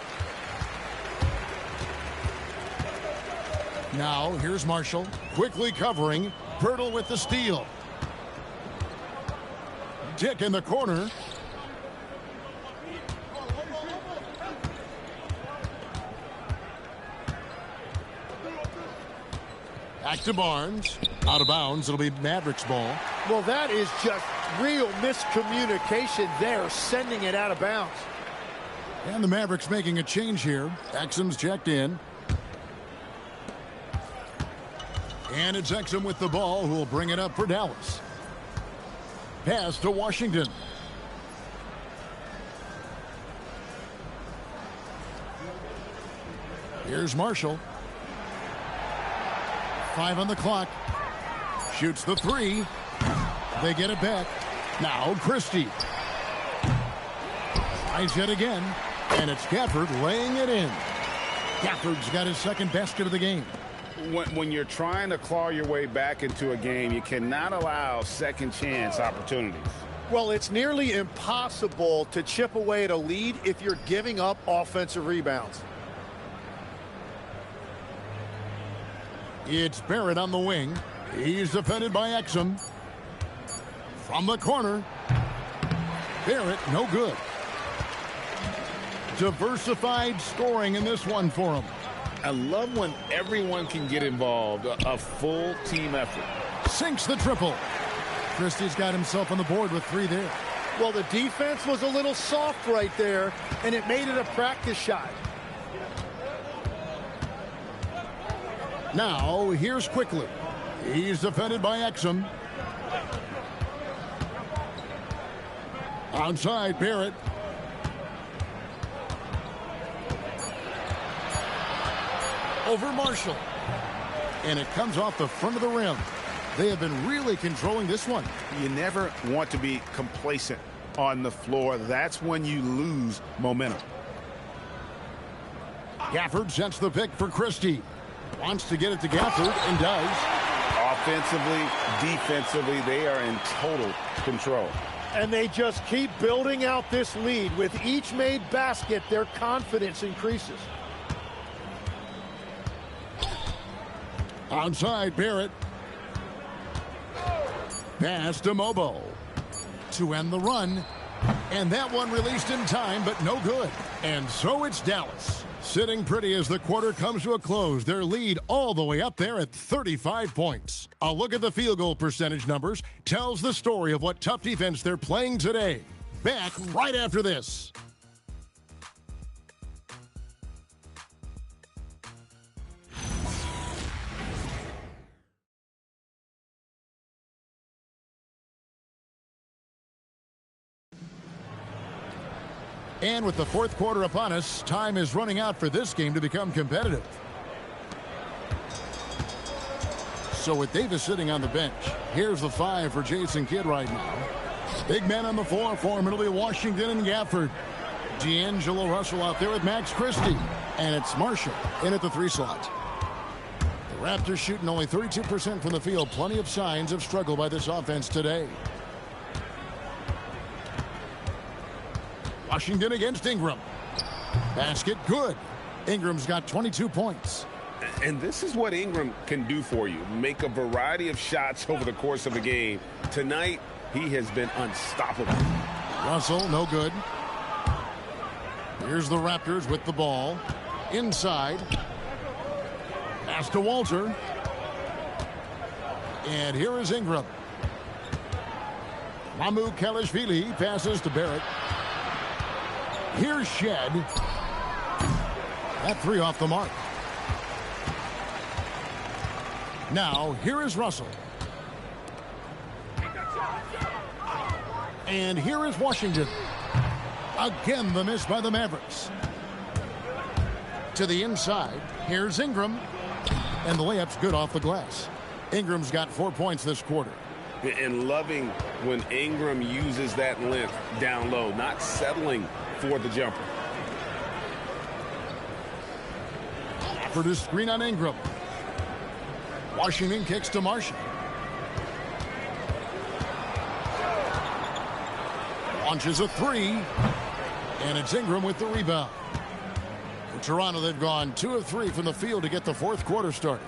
Now here's Marshall. Quickly covering. Pirtle with the steal. Dick in the corner. Back to Barnes. Out of bounds. It'll be Mavericks ball. Well, that is just real miscommunication there, sending it out of bounds. And the Mavericks making a change here. Exum's checked in. And it's Exum with the ball, who will bring it up for Dallas. Pass to Washington. Here's Marshall. 5 on the clock. Shoots the 3. They get it back. Now Christie. Tries it again. And it's Gafford laying it in. Gafford's got his second basket of the game. When you're trying to claw your way back into a game, you cannot allow second chance opportunities. Well, it's nearly impossible to chip away at a lead if you're giving up offensive rebounds. It's Barrett on the wing. He's defended by Exum. From the corner. Barrett, no good. Diversified scoring in this one for him. I love when everyone can get involved. A full team effort. Sinks the triple. Christie's got himself on the board with 3 there. Well, the defense was a little soft right there, and it made it a practice shot. Now, here's Quickly. He's defended by Exum. Outside, Barrett. Over Marshall. And it comes off the front of the rim. They have been really controlling this one. You never want to be complacent on the floor. That's when you lose momentum. Gafford sets the pick for Christie. Wants to get it to Gafford and does. Offensively, defensively, they are in total control. And they just keep building out this lead. With each made basket, their confidence increases. Outside, Barrett. Pass to Mobo to end the run. And that one released in time, but no good. And so it's Dallas. Sitting pretty as the quarter comes to a close. Their lead all the way up there at 35 points. A look at the field goal percentage numbers tells the story of what tough defense they're playing today. Back right after this. And with the fourth quarter upon us, time is running out for this game to become competitive. So with Davis sitting on the bench, here's the 5 for Jason Kidd right now. Big men on the floor for him. It'll be Washington and Gafford. D'Angelo Russell out there with Max Christie. And it's Marshall in at the 3 slot. The Raptors shooting only 32% from the field. Plenty of signs of struggle by this offense today. Washington against Ingram. Basket good. Ingram's got 22 points. And this is what Ingram can do for you. Make a variety of shots over the course of a game. Tonight, he has been unstoppable. Russell, no good. Here's the Raptors with the ball. Inside. Pass to Walter. And here is Ingram. Mamu Kalashvili passes to Barrett. Here's Shed. That 3 off the mark. Now, here is Russell. And here is Washington. Again, the miss by the Mavericks. To the inside, here's Ingram. And the layup's good off the glass. Ingram's got 4 points this quarter. And loving when Ingram uses that length down low, not settling for the jumper. For the screen on Ingram. Washington kicks to Marshall. Launches a 3. And it's Ingram with the rebound. For Toronto, they've gone 2 of 3 from the field to get the 4th quarter started.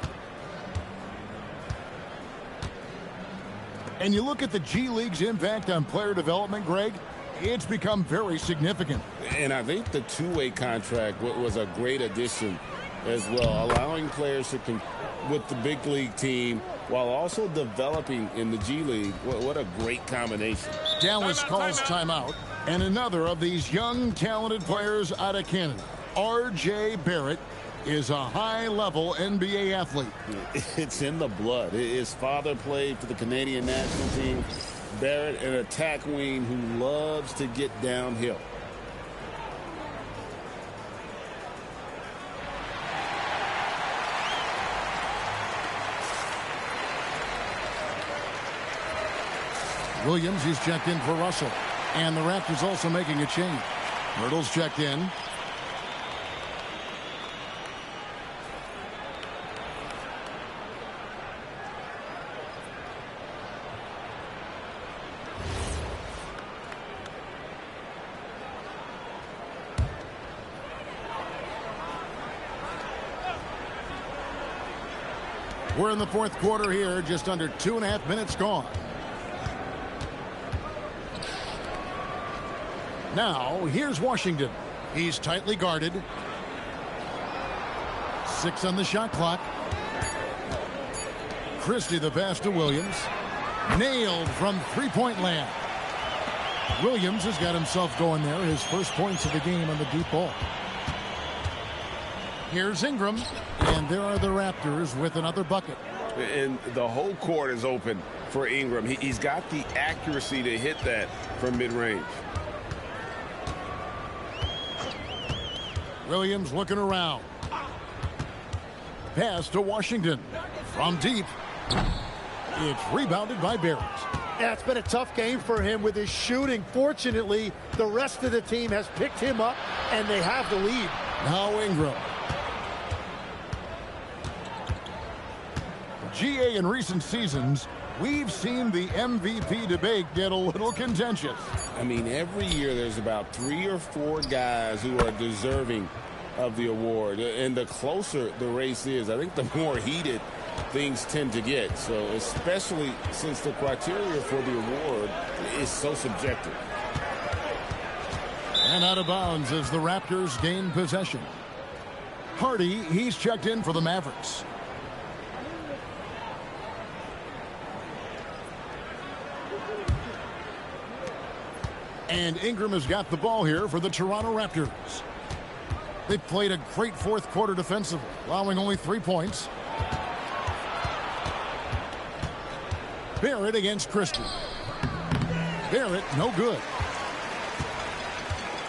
And you look at the G League's impact on player development, Greg, it's become very significant. And I think the two-way contract was a great addition as well, allowing players to compete with the big league team while also developing in the G League. What a great combination. Dallas calls timeout, and another of these young, talented players out of Canada, R.J. Barrett, is a high-level NBA athlete. It's in the blood. His father played for the Canadian national team. Barrett, an attack wing who loves to get downhill. Williams, he's checked in for Russell. And the Raptors also making a change. Hurdle's checked in. We're in the 4th quarter here, just under 2.5 minutes gone. Now, here's Washington. He's tightly guarded. 6 on the shot clock. Christie the pass to Williams. Nailed from three-point land. Williams has got himself going there. His first points of the game on the deep ball. Here's Ingram. And there are the Raptors with another bucket. And the whole court is open for Ingram. He's got the accuracy to hit that from mid-range. Williams looking around. Pass to Washington. From deep. It's rebounded by Barrett. Yeah, it's been a tough game for him with his shooting. Fortunately, the rest of the team has picked him up, and they have the lead. Now Ingram. GA in recent seasons, we've seen the MVP debate get a little contentious. I mean, every year there's about 3 or 4 guys who are deserving of the award. And the closer the race is, I think the more heated things tend to get. So especially since the criteria for the award is so subjective. And out of bounds as the Raptors gain possession. Hardy, he's checked in for the Mavericks. And Ingram has got the ball here for the Toronto Raptors. They've played a great 4th quarter defensively, allowing only 3 points. Barrett against Christie. Barrett, no good.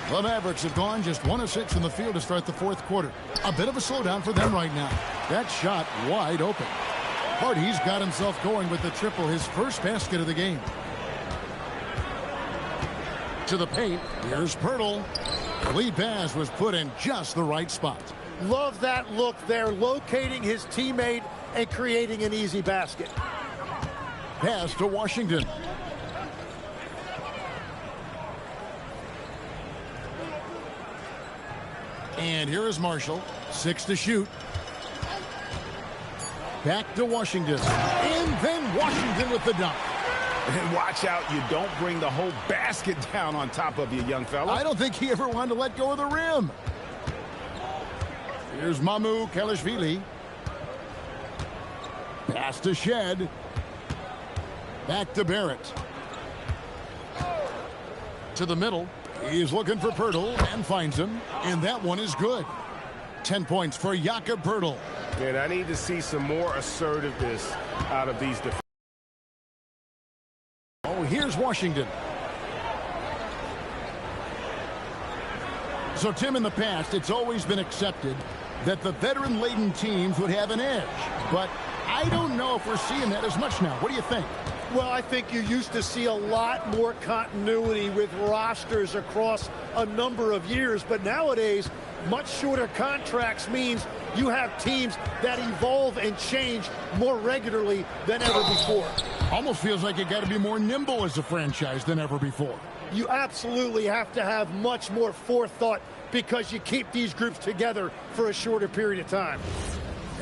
The Mavericks have gone just 1 of 6 from the field to start the 4th quarter. A bit of a slowdown for them right now. That shot wide open. Hardy's got himself going with the triple, his first basket of the game. To the paint, here's Pirtle. The lead pass was put in just the right spot. Love that look there, locating his teammate and creating an easy basket. Pass to Washington. And here is Marshall. 6 to shoot. Back to Washington. And then Washington with the dunk. And watch out, you don't bring the whole basket down on top of you, young fella. I don't think he ever wanted to let go of the rim. Here's Mamu Kelishvili. Pass to Shed. Back to Barrett. To the middle. He's looking for Pirtle and finds him. And that one is good. 10 points for Jakob Pirtle. And I need to see some more assertiveness out of these defenders. Oh, here's Washington. So, Tim, in the past, it's always been accepted that the veteran-laden teams would have an edge. But I don't know if we're seeing that as much now. What do you think? Well, I think you used to see a lot more continuity with rosters across a number of years. But nowadays, much shorter contracts means you have teams that evolve and change more regularly than ever before. Almost feels like you got to be more nimble as a franchise than ever before. You absolutely have to have much more forethought because you keep these groups together for a shorter period of time.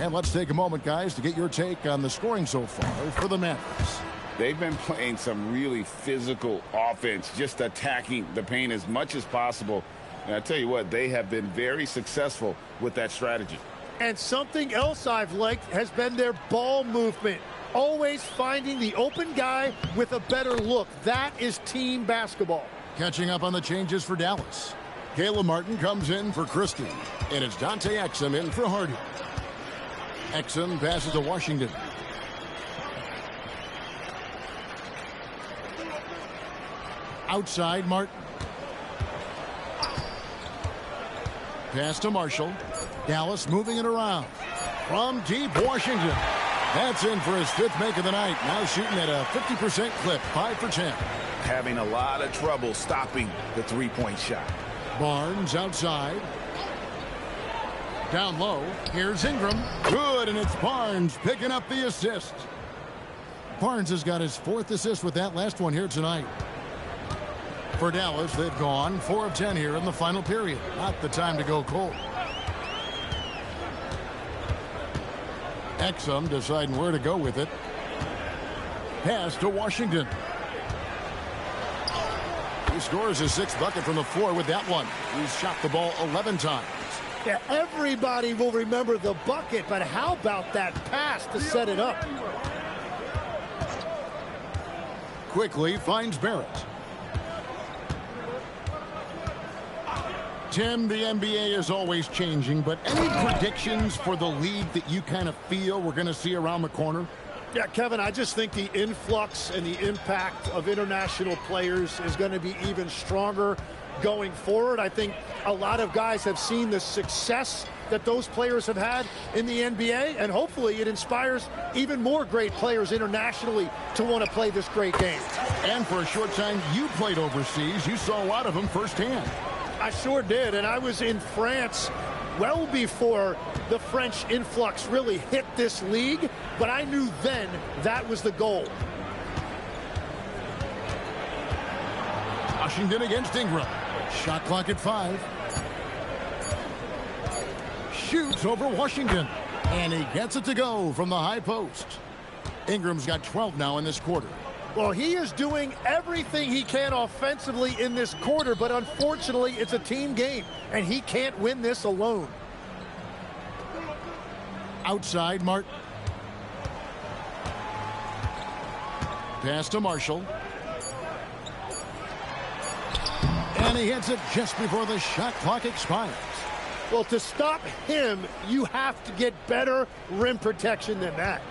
And let's take a moment, guys, to get your take on the scoring so far for the Mavericks. They've been playing some really physical offense, just attacking the paint as much as possible. And I tell you what, they have been very successful with that strategy. And something else I've liked has been their ball movement. Always finding the open guy with a better look. That is team basketball. Catching up on the changes for Dallas. Caleb Martin comes in for Christie. And it's Dante Exum in for Hardy. Exum passes to Washington. Outside Martin. Pass to Marshall. Dallas moving it around. From deep, Washington. That's in for his 5th make of the night. Now shooting at a 50% clip, 5 for 10. Having a lot of trouble stopping the three-point shot. Barnes outside. Down low. Here's Ingram. Good, and it's Barnes picking up the assist. Barnes has got his 4th assist with that last one here tonight. For Dallas, they've gone 4 of 10 here in the final period. Not the time to go cold. Exum deciding where to go with it. Pass to Washington. He scores his 6th bucket from the floor with that one. He's shot the ball 11 times. Yeah, everybody will remember the bucket, but how about that pass to set it up? Quickly finds Barrett. Tim, the NBA is always changing, but any predictions for the league that you kind of feel we're going to see around the corner? Yeah, Kevin, I just think the influx and the impact of international players is going to be even stronger going forward. I think a lot of guys have seen the success that those players have had in the NBA, and hopefully it inspires even more great players internationally to want to play this great game. And for a short time, you played overseas. You saw a lot of them firsthand. I sure did, and I was in France well before the French influx really hit this league, but I knew then that was the goal. Washington against Ingram. Shot clock at 5. Shoots over Washington, and he gets it to go from the high post. Ingram's got 12 now in this quarter. Well, he is doing everything he can offensively in this quarter, but unfortunately, it's a team game, and he can't win this alone. Outside, Martin. Pass to Marshall. And he hits it just before the shot clock expires. Well, to stop him, you have to get better rim protection than that.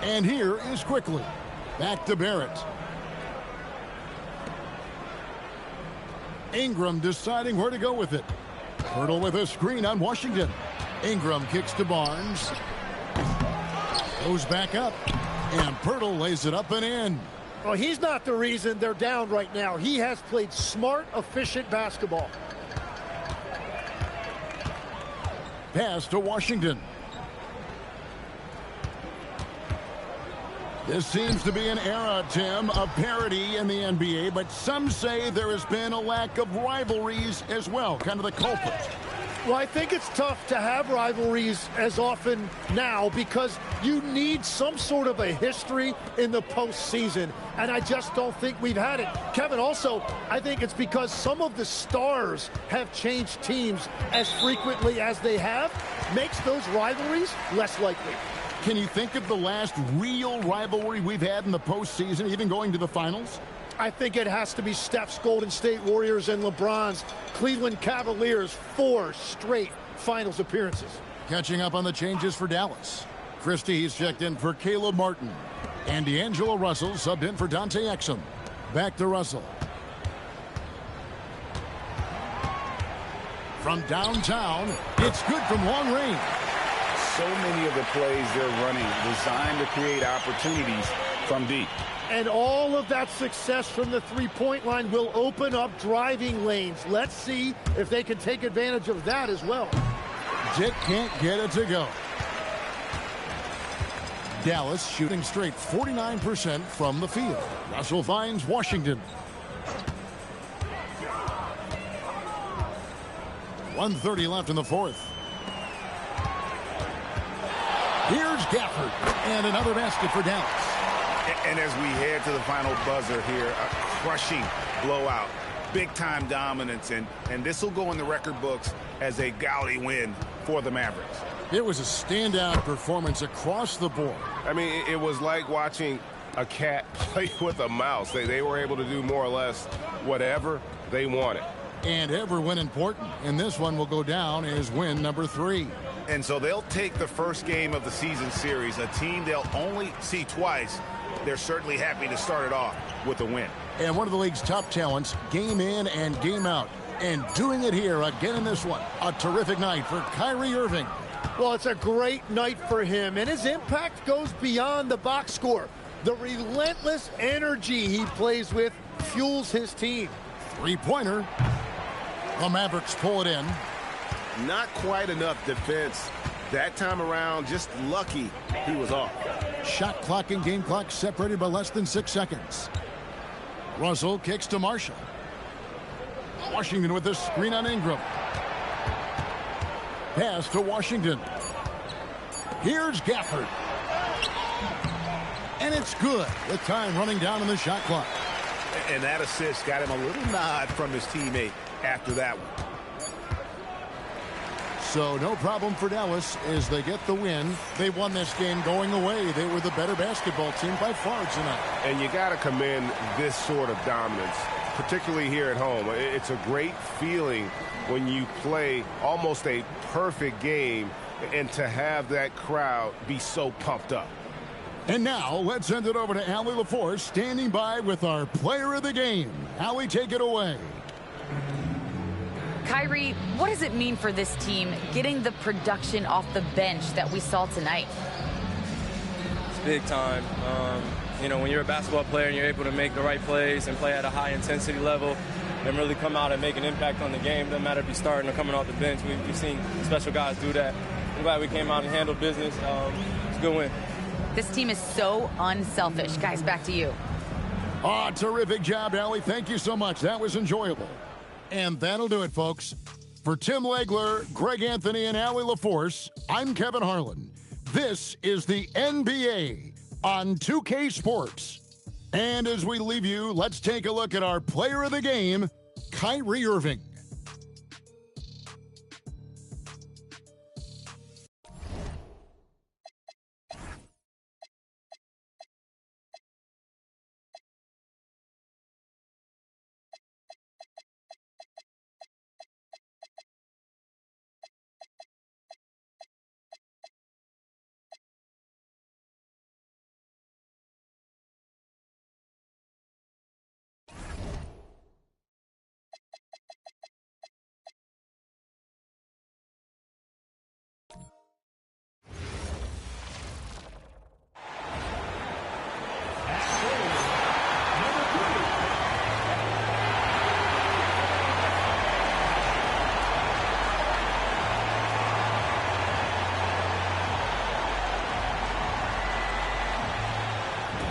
And here is Quickly. Back to Barrett. Ingram deciding where to go with it. Pirtle with a screen on Washington. Ingram kicks to Barnes. Goes back up. And Pirtle lays it up and in. Well, he's not the reason they're down right now. He has played smart, efficient basketball. Pass to Washington. This seems to be an era, Tim, of parity in the NBA, but some say there has been a lack of rivalries as well, kind of the culprit. Well, I think it's tough to have rivalries as often now because you need some sort of a history in the postseason, and I just don't think we've had it. Kevin, also, I think it's because some of the stars have changed teams as frequently as they have, makes those rivalries less likely. Can you think of the last real rivalry we've had in the postseason, even going to the finals? I think it has to be Steph's Golden State Warriors and LeBron's Cleveland Cavaliers' 4 straight finals appearances. Catching up on the changes for Dallas. Christie's checked in for Caleb Martin. And D'Angelo Russell subbed in for Dante Exum. Back to Russell. From downtown, it's good from long range. So many of the plays they're running designed to create opportunities from deep. And all of that success from the three-point line will open up driving lanes. Let's see if they can take advantage of that as well. Dick can't get it to go. Dallas shooting straight 49% from the field. Russell finds Washington. 1:30 left in the fourth. Here's Gafford, and another basket for Dallas. And as we head to the final buzzer here, a crushing blowout, big-time dominance, and this will go in the record books as a gaudy win for the Mavericks. It was a standout performance across the board. I mean, it was like watching a cat play with a mouse. They were able to do more or less whatever they wanted. And every win important, and this one will go down as win number 3. And so they'll take the first game of the season series, a team they'll only see twice. They're certainly happy to start it off with a win. And one of the league's top talents, game in and game out. And doing it here again in this one. A terrific night for Kyrie Irving. Well, it's a great night for him, and his impact goes beyond the box score. The relentless energy he plays with fuels his team. Three-pointer. The Mavericks pull it in. Not quite enough defense that time around. Just lucky he was off. Shot clock and game clock separated by less than 6 seconds. Russell kicks to Marshall. Washington with the screen on Ingram. Pass to Washington. Here's Gafford. And it's good with time running down on the shot clock. And that assist got him a little nod from his teammate after that one. So no problem for Dallas as they get the win. They won this game going away. They were the better basketball team by far tonight. And you got to commend this sort of dominance, particularly here at home. It's a great feeling when you play almost a perfect game and to have that crowd be so pumped up. And now let's send it over to Allie LaForce standing by with our player of the game. Allie, take it away. Kyrie, what does it mean for this team getting the production off the bench that we saw tonight? It's big time. You know, when you're a basketball player and you're able to make the right plays and play at a high intensity level and really come out and make an impact on the game, doesn't matter if you're starting or coming off the bench. We've seen special guys do that. I'm glad we came out and handled business. It's a good win. This team is so unselfish. Guys, back to you. Oh, terrific job, Allie. Thank you so much. That was enjoyable. And that'll do it, folks. For Tim Legler, Greg Anthony, and Allie LaForce, I'm Kevin Harlan. This is the NBA on 2K Sports. And as we leave you, let's take a look at our player of the game, Kyrie Irving.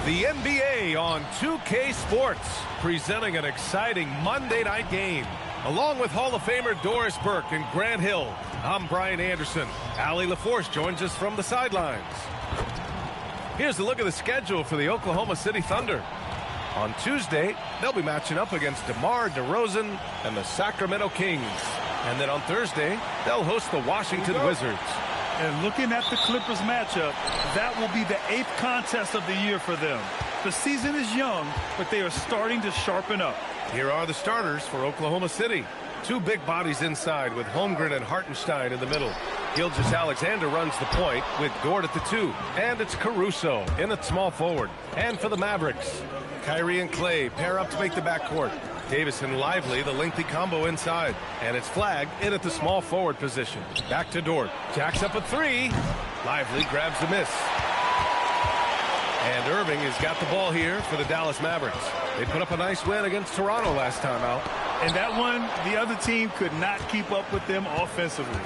The NBA on 2K Sports, presenting an exciting Monday night game. Along with Hall of Famer Doris Burke and Grant Hill, I'm Brian Anderson. Allie LaForce joins us from the sidelines. Here's a look at the schedule for the Oklahoma City Thunder. On Tuesday, they'll be matching up against DeMar DeRozan and the Sacramento Kings. And then on Thursday, they'll host the Washington Wizards. And looking at the Clippers matchup, that will be the 8th contest of the year for them. The season is young, but they are starting to sharpen up. Here are the starters for Oklahoma City. Two big bodies inside with Holmgren and Hartenstein in the middle. Gilgeous-Alexander runs the point with Dort at the 2. And it's Caruso in at small forward. And for the Mavericks, Kyrie and Clay pair up to make the backcourt. Davis and Lively, the lengthy combo inside. And it's Flagg in at the small forward position. Back to Dort. Jacks up a 3. Lively grabs the miss. And Irving has got the ball here for the Dallas Mavericks. They put up a nice win against Toronto last time out. And that one, the other team could not keep up with them offensively.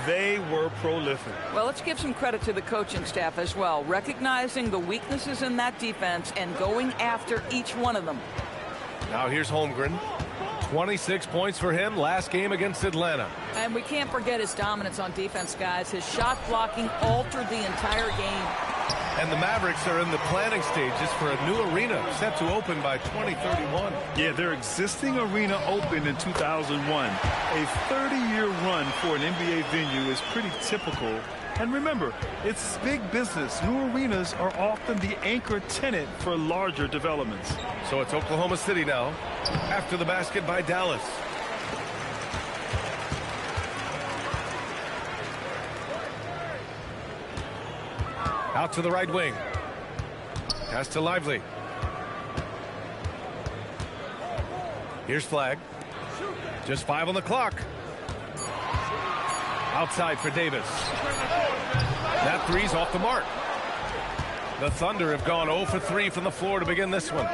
They were prolific. Well, let's give some credit to the coaching staff as well, recognizing the weaknesses in that defense and going after each one of them. Now here's Holmgren. 26 points for him last game against Atlanta. And we can't forget his dominance on defense, guys. His shot blocking altered the entire game. And the Mavericks are in the planning stages for a new arena set to open by 2031. Yeah, their existing arena opened in 2001. A 30-year run for an NBA venue is pretty typical. And remember, it's big business. New arenas are often the anchor tenant for larger developments. So it's Oklahoma City now, after the basket by Dallas. Out to the right wing. Pass to Lively. Here's Flagg. Just 5 on the clock. Outside for Davis. That three's off the mark. The Thunder have gone 0 for 3 from the floor to begin this one.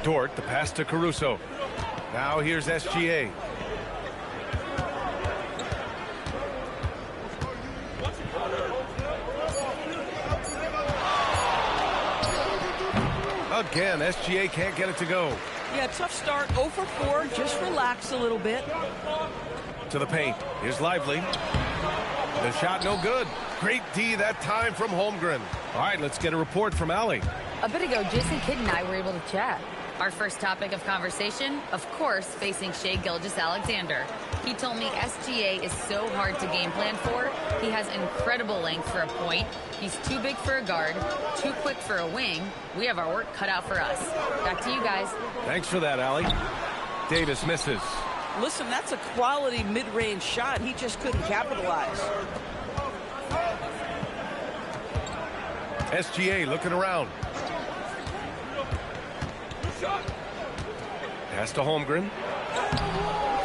Dort, the pass to Caruso. Now here's SGA. Again, SGA can't get it to go. Yeah, tough start. 0 for 4. Just relax a little bit. To the paint. Here's Lively. The shot no good. Great D that time from Holmgren. All right, let's get a report from Allie. A bit ago, Jason Kidd and I were able to chat. Our first topic of conversation, of course, facing Shai Gilgeous-Alexander. He told me SGA is so hard to game plan for. He has incredible length for a point. He's too big for a guard, too quick for a wing. We have our work cut out for us. Back to you guys. Thanks for that, Allie. Davis misses. Listen, that's a quality mid-range shot. He just couldn't capitalize. SGA looking around. Pass to Holmgren.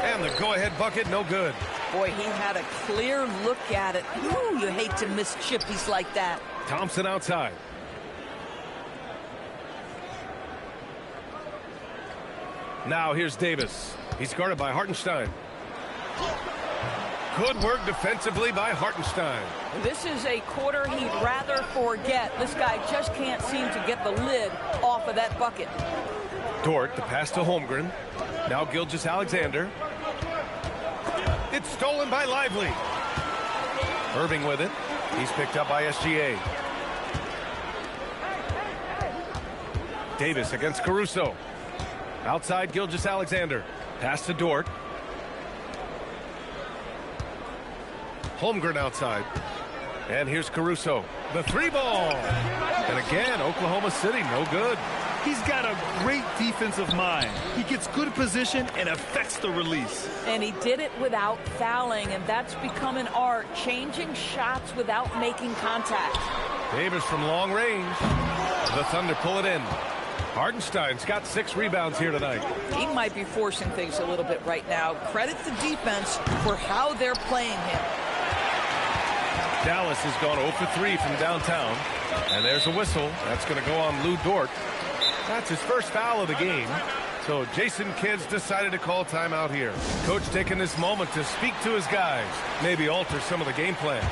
And the go-ahead bucket, no good. Boy, he had a clear look at it. Ooh, you hate to miss chippies like that. Thompson outside. Now here's Davis. He's guarded by Hartenstein. Good work defensively by Hartenstein. This is a quarter he'd rather forget. This guy just can't seem to get the lid off of that bucket. Dort, the pass to Holmgren. Now Gilgeous-Alexander. It's stolen by Lively. Irving with it. He's picked up by SGA. Davis against Caruso. Outside Gilgeous-Alexander. Pass to Dort. Holmgren outside. And here's Caruso. The 3-ball. And again, Oklahoma City, no good. He's got a great defensive mind. He gets good position and affects the release. And he did it without fouling, and that's become an art, changing shots without making contact. Davis from long range. The Thunder pull it in. Hartenstein's got 6 rebounds here tonight. He might be forcing things a little bit right now. Credit the defense for how they're playing him. Dallas has gone 0 for 3 from downtown. And there's a whistle. That's going to go on Lou Dort. That's his first foul of the game. So Jason Kidd's decided to call timeout here. Coach taking this moment to speak to his guys. Maybe alter some of the game plan.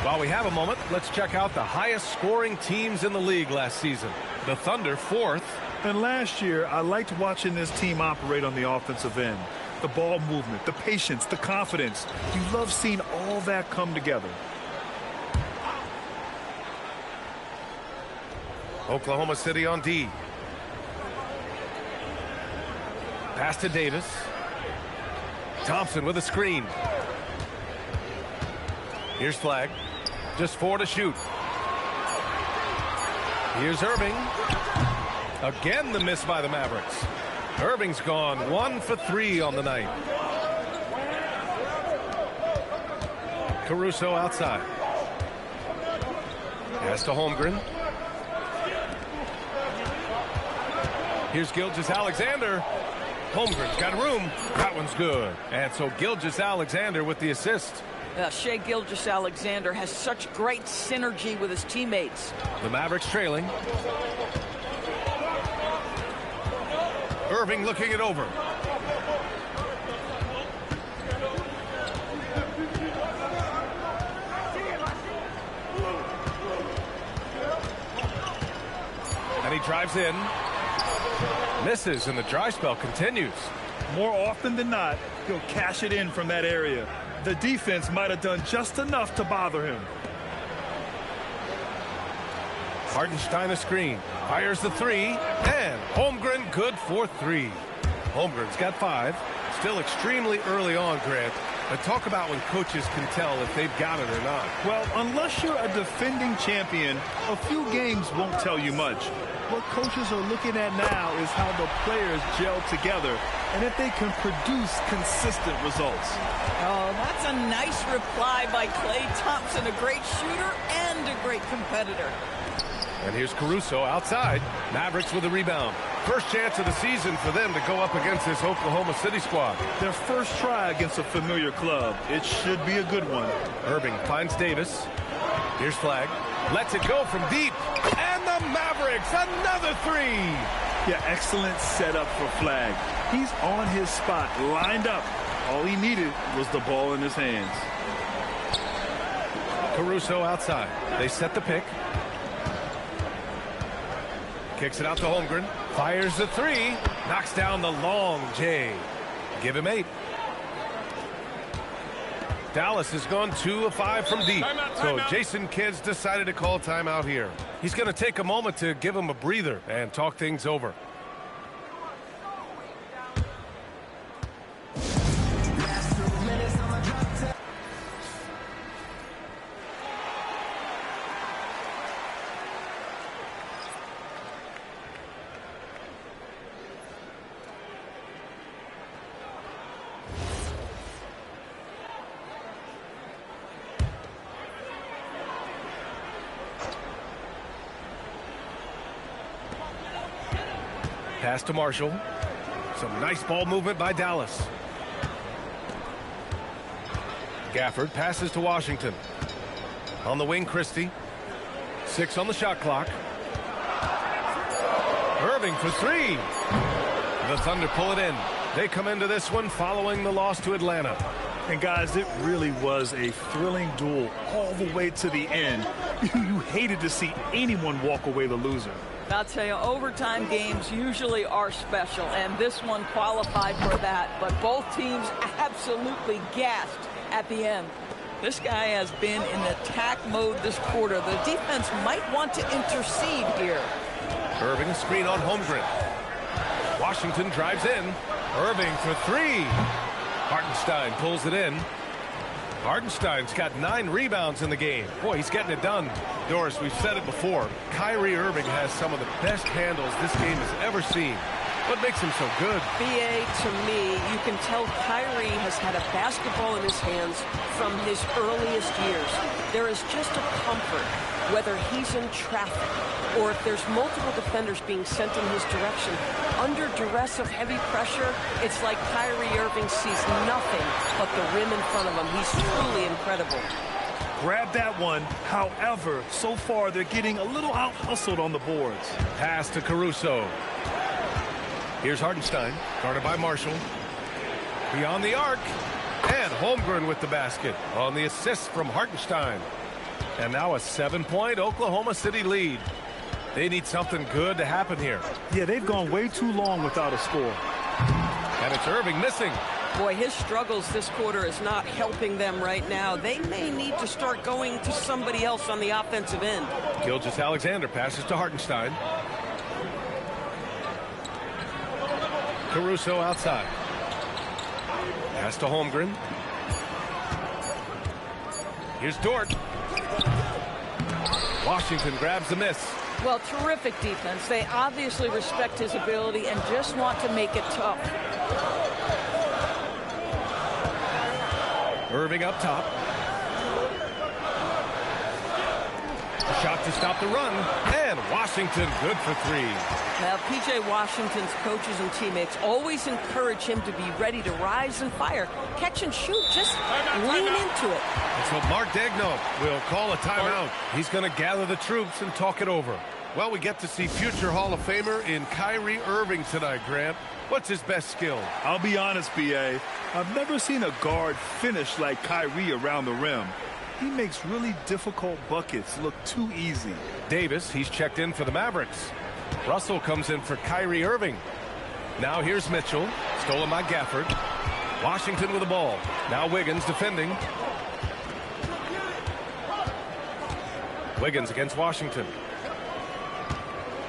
While we have a moment, let's check out the highest scoring teams in the league last season. The Thunder 4th. And last year, I liked watching this team operate on the offensive end. The ball movement, the patience, the confidence. You love seeing all that come together. Oklahoma City on D. Pass to Davis. Thompson with a screen. Here's Flagg. Just 4 to shoot. Here's Irving. Again the miss by the Mavericks. Irving's gone 1 for 3 on the night. Caruso outside. Pass to Holmgren. Here's Gilgeous-Alexander. Holmgren's got room. That one's good. And so Gilgeous-Alexander with the assist. Shai Gilgeous-Alexander has such great synergy with his teammates. The Mavericks trailing. Irving looking it over. And he drives in. Misses, and the dry spell continues. More often than not, he'll cash it in from that area. The defense might have done just enough to bother him. Hartenstein a screen. Fires the 3. And Holmgren good for 3. Holmgren's got 5. Still extremely early on, Grant. But talk about when coaches can tell if they've got it or not. Well, unless you're a defending champion, a few games won't tell you much. What coaches are looking at now is how the players gel together and if they can produce consistent results. Oh, that's a nice reply by Klay Thompson, a great shooter and a great competitor. And here's Caruso outside. Mavericks with a rebound. First chance of the season for them to go up against this Oklahoma City squad. Their first try against a familiar club. It should be a good one. Irving finds Davis. Here's Flagg. Lets it go from deep. And the Mavericks, another 3. Yeah, excellent setup for Flagg. He's on his spot, lined up. All he needed was the ball in his hands. Caruso outside. They set the pick. Kicks it out to Holmgren. Fires the 3. Knocks down the long J. Give him 8. Dallas has gone 2 of 5 from deep. So Jason Kidd's decided to call timeout here. He's going to take a moment to give him a breather and talk things over. Pass to Marshall. Some nice ball movement by Dallas. Gafford passes to Washington. On the wing, Christie. 6 on the shot clock. Irving for 3. The Thunder pull it in. They come into this one following the loss to Atlanta. And guys, it really was a thrilling duel all the way to the end. You hated to see anyone walk away the loser. I'll tell you, overtime games usually are special, and this one qualified for that. But both teams absolutely gasped at the end. This guy has been in attack mode this quarter. The defense might want to intercede here. Irving, a screen on Holmgren. Washington drives in. Irving for 3. Hartenstein pulls it in. Hartenstein's got 9 rebounds in the game. Boy, he's getting it done. Doris, we've said it before. Kyrie Irving has some of the best handles this game has ever seen. What makes him so good? BA, to me, you can tell Kyrie has had a basketball in his hands from his earliest years. There is just a comfort, whether he's in traffic or if there's multiple defenders being sent in his direction. Under duress of heavy pressure, it's like Kyrie Irving sees nothing but the rim in front of him. He's truly incredible. Grab that one. However, so far they're getting a little out-hustled on the boards. Pass to Caruso. Here's Hartenstein, guarded by Marshall. Beyond the arc. And Holmgren with the basket on the assist from Hartenstein. And now a 7-point Oklahoma City lead. They need something good to happen here. Yeah, they've gone way too long without a score. And it's Irving missing. Boy, his struggles this quarter is not helping them right now. They may need to start going to somebody else on the offensive end. Gilgeous-Alexander passes to Hartenstein. Caruso outside. Pass to Holmgren. Here's Dort. Washington grabs the miss. Well, terrific defense. They obviously respect his ability and just want to make it tough. Irving up top. A shot to stop the run. And Washington good for 3. Now, P.J. Washington's coaches and teammates always encourage him to be ready to rise and fire. Catch and shoot. Just lean into it. And so Mark Daigneault will call a timeout. He's going to gather the troops and talk it over. Well, we get to see future Hall of Famer in Kyrie Irving tonight, Grant. What's his best skill? I'll be honest, B.A. I've never seen a guard finish like Kyrie around the rim. He makes really difficult buckets look too easy. Davis, he's checked in for the Mavericks. Russell comes in for Kyrie Irving. Now here's Mitchell, stolen by Gafford. Washington with the ball. Now Wiggins defending. Wiggins against Washington.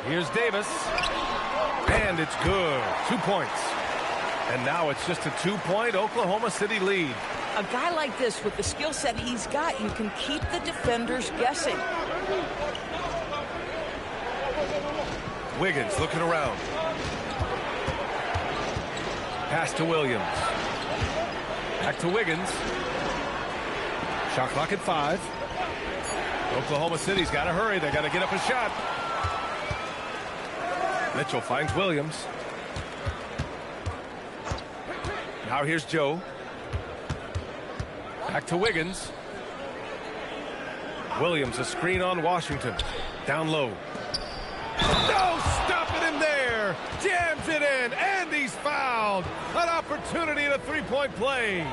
Here's Davis. And it's good. 2 points. And now it's just a 2-point Oklahoma City lead. A guy like this, with the skill set he's got, you can keep the defenders guessing. Wiggins looking around. Pass to Williams. Back to Wiggins. Shot clock at 5. Oklahoma City's got to hurry. They got to get up a shot. Mitchell finds Williams. Now here's Joe. Back to Wiggins. Williams, a screen on Washington. Down low. No, stopping him there. Jams it in, and he's fouled. An opportunity in a 3-point play.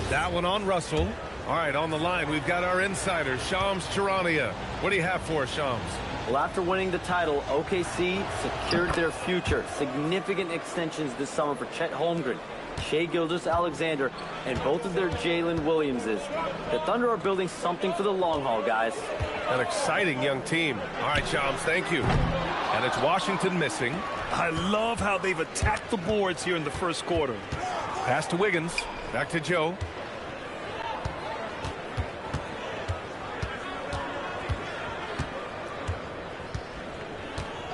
That one on Russell. All right, on the line, we've got our insider, Shams Charania. What do you have for us, Shams? Well, after winning the title, OKC secured their future. Significant extensions this summer for Chet Holmgren, Shai Gilgeous-Alexander, and both of their Jalen Williamses. The Thunder are building something for the long haul, guys. An exciting young team. All right, Shams, thank you. And it's Washington missing. I love how they've attacked the boards here in the first quarter. Pass to Wiggins. Back to Joe.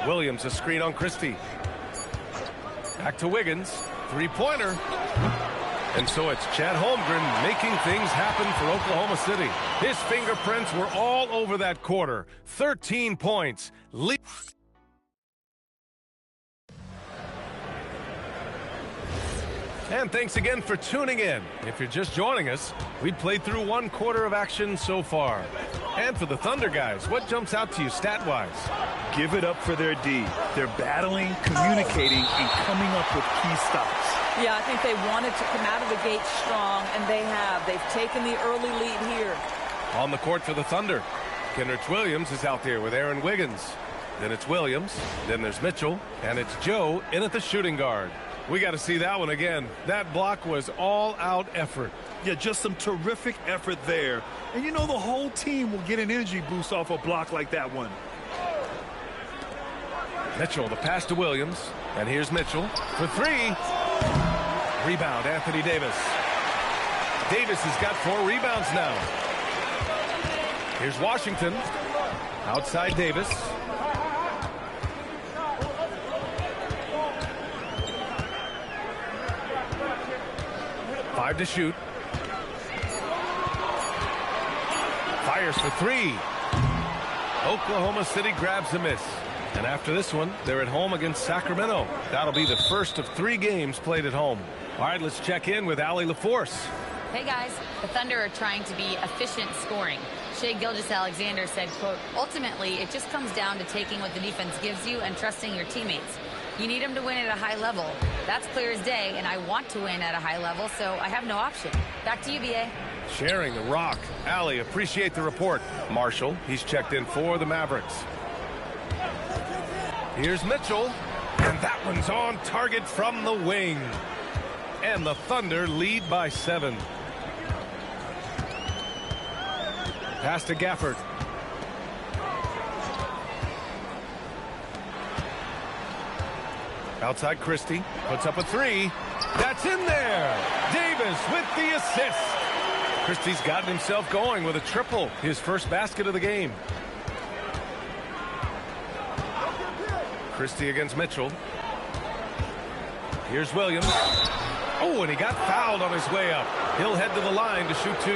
Williams, a screen on Christie. Back to Wiggins. 3-pointer. And so it's Chet Holmgren making things happen for Oklahoma City. His fingerprints were all over that quarter. 13 points. And thanks again for tuning in. If you're just joining us, we played through 1 quarter of action so far. And for the Thunder guys, what jumps out to you stat-wise? Give it up for their D. They're battling, communicating, and coming up with key stops. Yeah, I think they wanted to come out of the gate strong, and they have. They've taken the early lead here. On the court for the Thunder, Kenrich Williams is out there with Aaron Wiggins. Then it's Williams, then there's Mitchell, and it's Joe in at the shooting guard. We got to see that one again. That block was all-out effort. Yeah, just some terrific effort there. And you know the whole team will get an energy boost off a block like that one. Mitchell, the pass to Williams. And here's Mitchell for 3. Rebound, Anthony Davis. Davis has got 4 rebounds now. Here's Washington. Outside Davis. Five to shoot. Fires for 3. Oklahoma City grabs a miss. And after this one, they're at home against Sacramento. That'll be the first of 3 games played at home. All right, let's check in with Allie LaForce. Hey, guys. The Thunder are trying to be efficient scoring. Shai Gilgeous-Alexander said, quote, ultimately, it just comes down to taking what the defense gives you and trusting your teammates. You need them to win at a high level. That's clear as day, and I want to win at a high level, so I have no option. Back to you, B.A. Sharing the rock. Allie, appreciate the report. Marshall, he's checked in for the Mavericks. Here's Mitchell, and that one's on target from the wing. And the Thunder lead by 7. Pass to Gafford. Outside Christie, puts up a 3. That's in there. Davis with the assist. Christie's gotten himself going with a triple, his first basket of the game. Christie against Mitchell. Here's Williams. Oh, and he got fouled on his way up. He'll head to the line to shoot 2.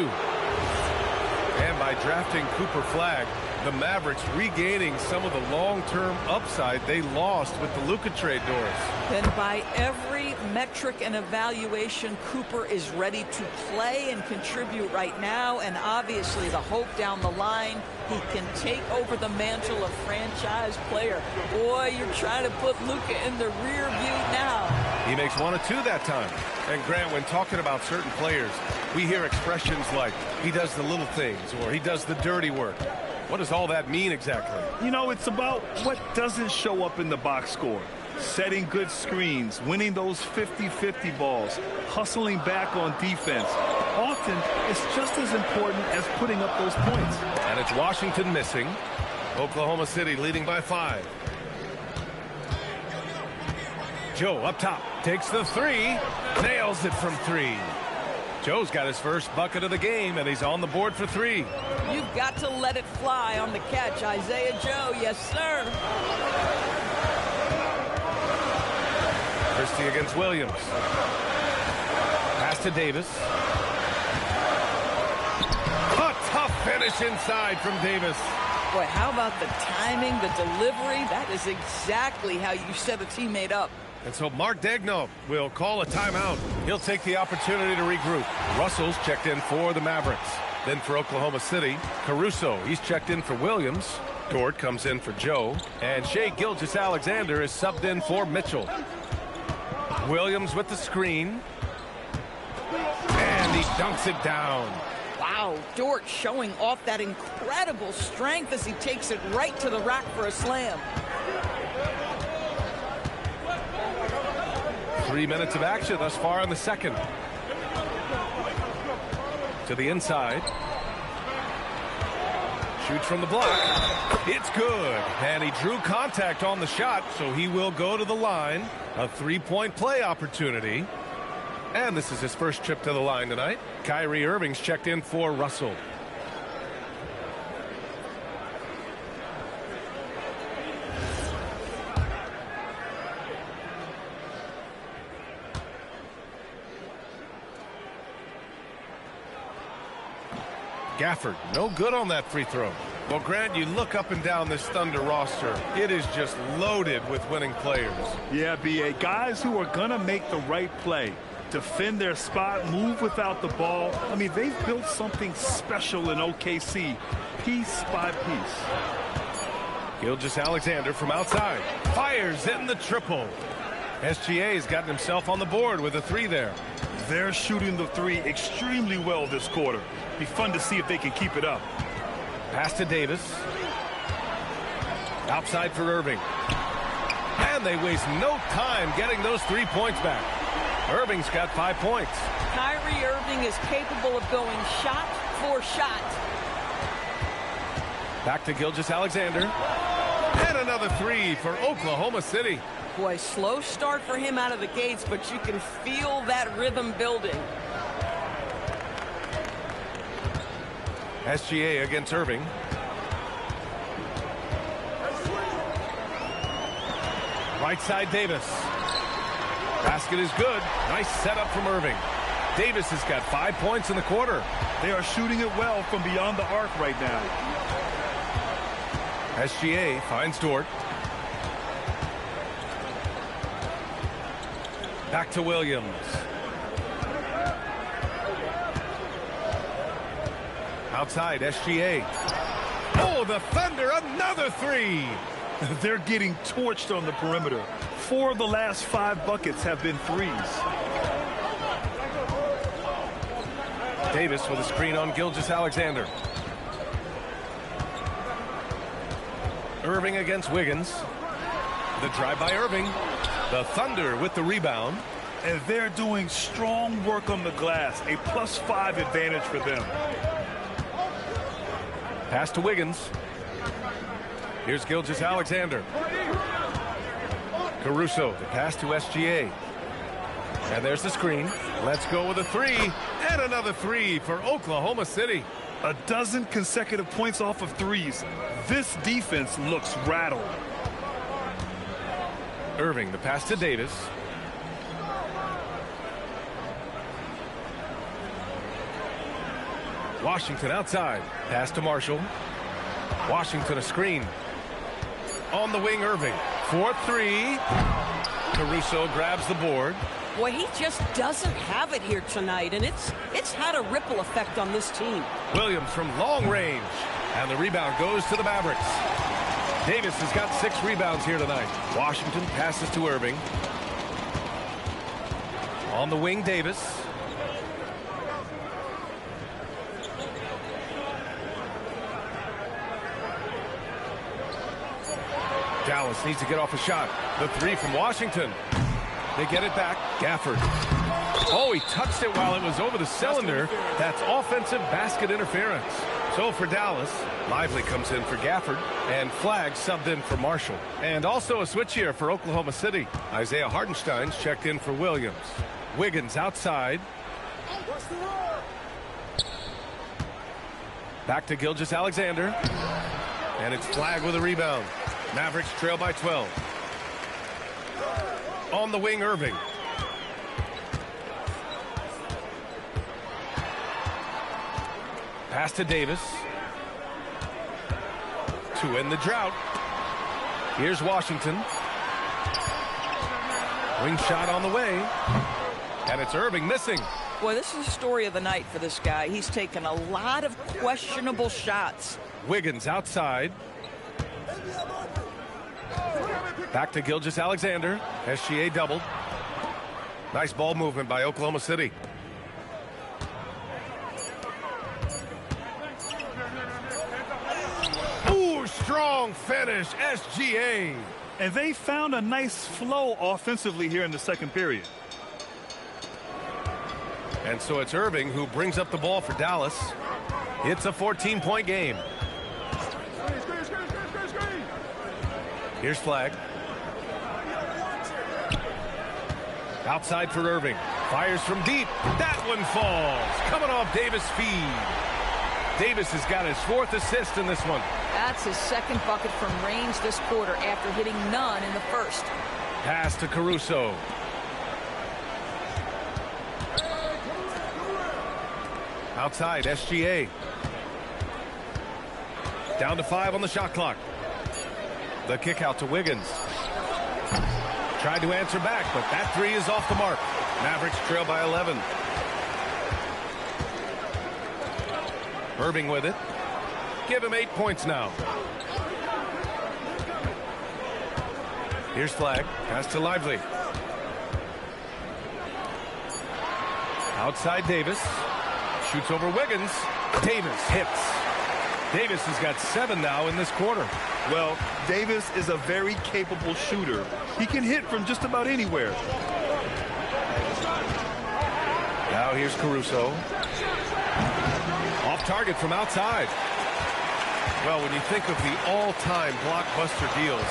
And by drafting Cooper Flagg, the Mavericks regaining some of the long-term upside they lost with the Luka trade, Doris. Then by every metric and evaluation, Cooper is ready to play and contribute right now, and obviously the hope down the line, he can take over the mantle of franchise player. Boy, you're trying to put Luka in the rear view now. He makes 1 of 2 that time. And Grant, when talking about certain players, we hear expressions like, he does the little things, or he does the dirty work. What does all that mean exactly? You know, it's about what doesn't show up in the box score. Setting good screens, winning those 50-50 balls, hustling back on defense. Often, it's just as important as putting up those points. And it's Washington missing. Oklahoma City leading by 5. Joe up top, takes the 3, nails it from 3. Joe's got his first bucket of the game, and he's on the board for 3. You've got to let it fly on the catch, Isaiah Joe. Yes, sir. Christie against Williams. Pass to Davis. A tough finish inside from Davis. Boy, how about the timing, the delivery? That is exactly how you set a teammate up. And so Mark Daigneault will call a timeout. He'll take the opportunity to regroup. Russell's checked in for the Mavericks. Then for Oklahoma City, Caruso, he's checked in for Williams. Dort comes in for Joe. And Shai Gilgeous-Alexander is subbed in for Mitchell. Williams with the screen. And he dunks it down. Wow, Dort showing off that incredible strength as he takes it right to the rack for a slam. 3 minutes of action thus far in the second. To the inside. Shoots from the block. It's good. And he drew contact on the shot, so he will go to the line. A 3-point play opportunity. And this is his first trip to the line tonight. Kyrie Irving's checked in for Russell. Gafford, no good on that free throw. Well, Grant, you look up and down this Thunder roster. It is just loaded with winning players. Yeah, B.A. Guys who are going to make the right play. Defend their spot, move without the ball. I mean, they've built something special in OKC, piece by piece. Gilgeous-Alexander from outside. Fires in the triple. SGA's gotten himself on the board with a 3 there. They're shooting the 3 extremely well this quarter. Be fun to see if they can keep it up. Pass to Davis. Outside for Irving. And they waste no time getting those 3 points back. Irving's got 5 points. Kyrie Irving is capable of going shot for shot. Back to Gilgeous-Alexander. And another 3 for Oklahoma City. Boy, slow start for him out of the gates, but you can feel that rhythm building. SGA against Irving. Right side Davis. Basket is good. Nice setup from Irving. Davis has got 5 points in the quarter. They are shooting it well from beyond the arc right now. SGA finds Dort. Back to Williams. Outside, SGA. Oh, the Thunder, another 3. They're getting torched on the perimeter. 4 of the last 5 buckets have been 3s. Davis with a screen on Gilgeous-Alexander. Irving against Wiggins. The drive by Irving. The Thunder with the rebound. And they're doing strong work on the glass. A +5 advantage for them. Pass to Wiggins. Here's Gilgeous-Alexander. Caruso, the pass to SGA. And there's the screen. Let's go with a three. And another three for Oklahoma City. A dozen consecutive points off of threes. This defense looks rattled. Irving, the pass to Davis. Washington outside. Pass to Marshall. Washington a screen. On the wing, Irving. 4-3. Caruso grabs the board. Boy, he just doesn't have it here tonight, and it's had a ripple effect on this team. Williams from long range. And the rebound goes to the Mavericks. Davis has got 6 rebounds here tonight. Washington passes to Irving. On the wing, Davis. Dallas needs to get off a shot. The three from Washington. They get it back. Gafford. Oh, he touched it while it was over the cylinder. That's offensive basket interference. So for Dallas, Lively comes in for Gafford, and Flagg subbed in for Marshall. And also a switch here for Oklahoma City. Isaiah Hartenstein's checked in for Williams. Wiggins outside. Back to Gilgeous-Alexander. And it's Flagg with a rebound. Mavericks trail by 12. On the wing, Irving. Pass to Davis. To end the drought. Here's Washington. Wing shot on the way. And it's Irving missing. Boy, this is the story of the night for this guy. He's taken a lot of questionable shots. Wiggins outside. Back to Gilgeous-Alexander. SGA doubled. Nice ball movement by Oklahoma City. Ooh, strong finish, SGA. And they found a nice flow offensively here in the second period. And so it's Irving who brings up the ball for Dallas. It's a 14-point game. Here's Flagg. Outside for Irving. Fires from deep. That one falls. Coming off Davis' feed. Davis has got his 4th assist in this one. That's his 2nd bucket from range this quarter after hitting none in the first. Pass to Caruso. Outside, SGA. Down to 5 on the shot clock. The kick out to Wiggins. Tried to answer back, but that three is off the mark. Mavericks trail by 11. Irving with it. Give him 8 points now. Here's Flagg. Pass to Lively. Outside Davis. Shoots over Wiggins. Davis hits. Davis has got 7 now in this quarter. Well, Davis is a very capable shooter. He can hit from just about anywhere. Now here's Caruso. Off target from outside. Well, when you think of the all-time blockbuster deals,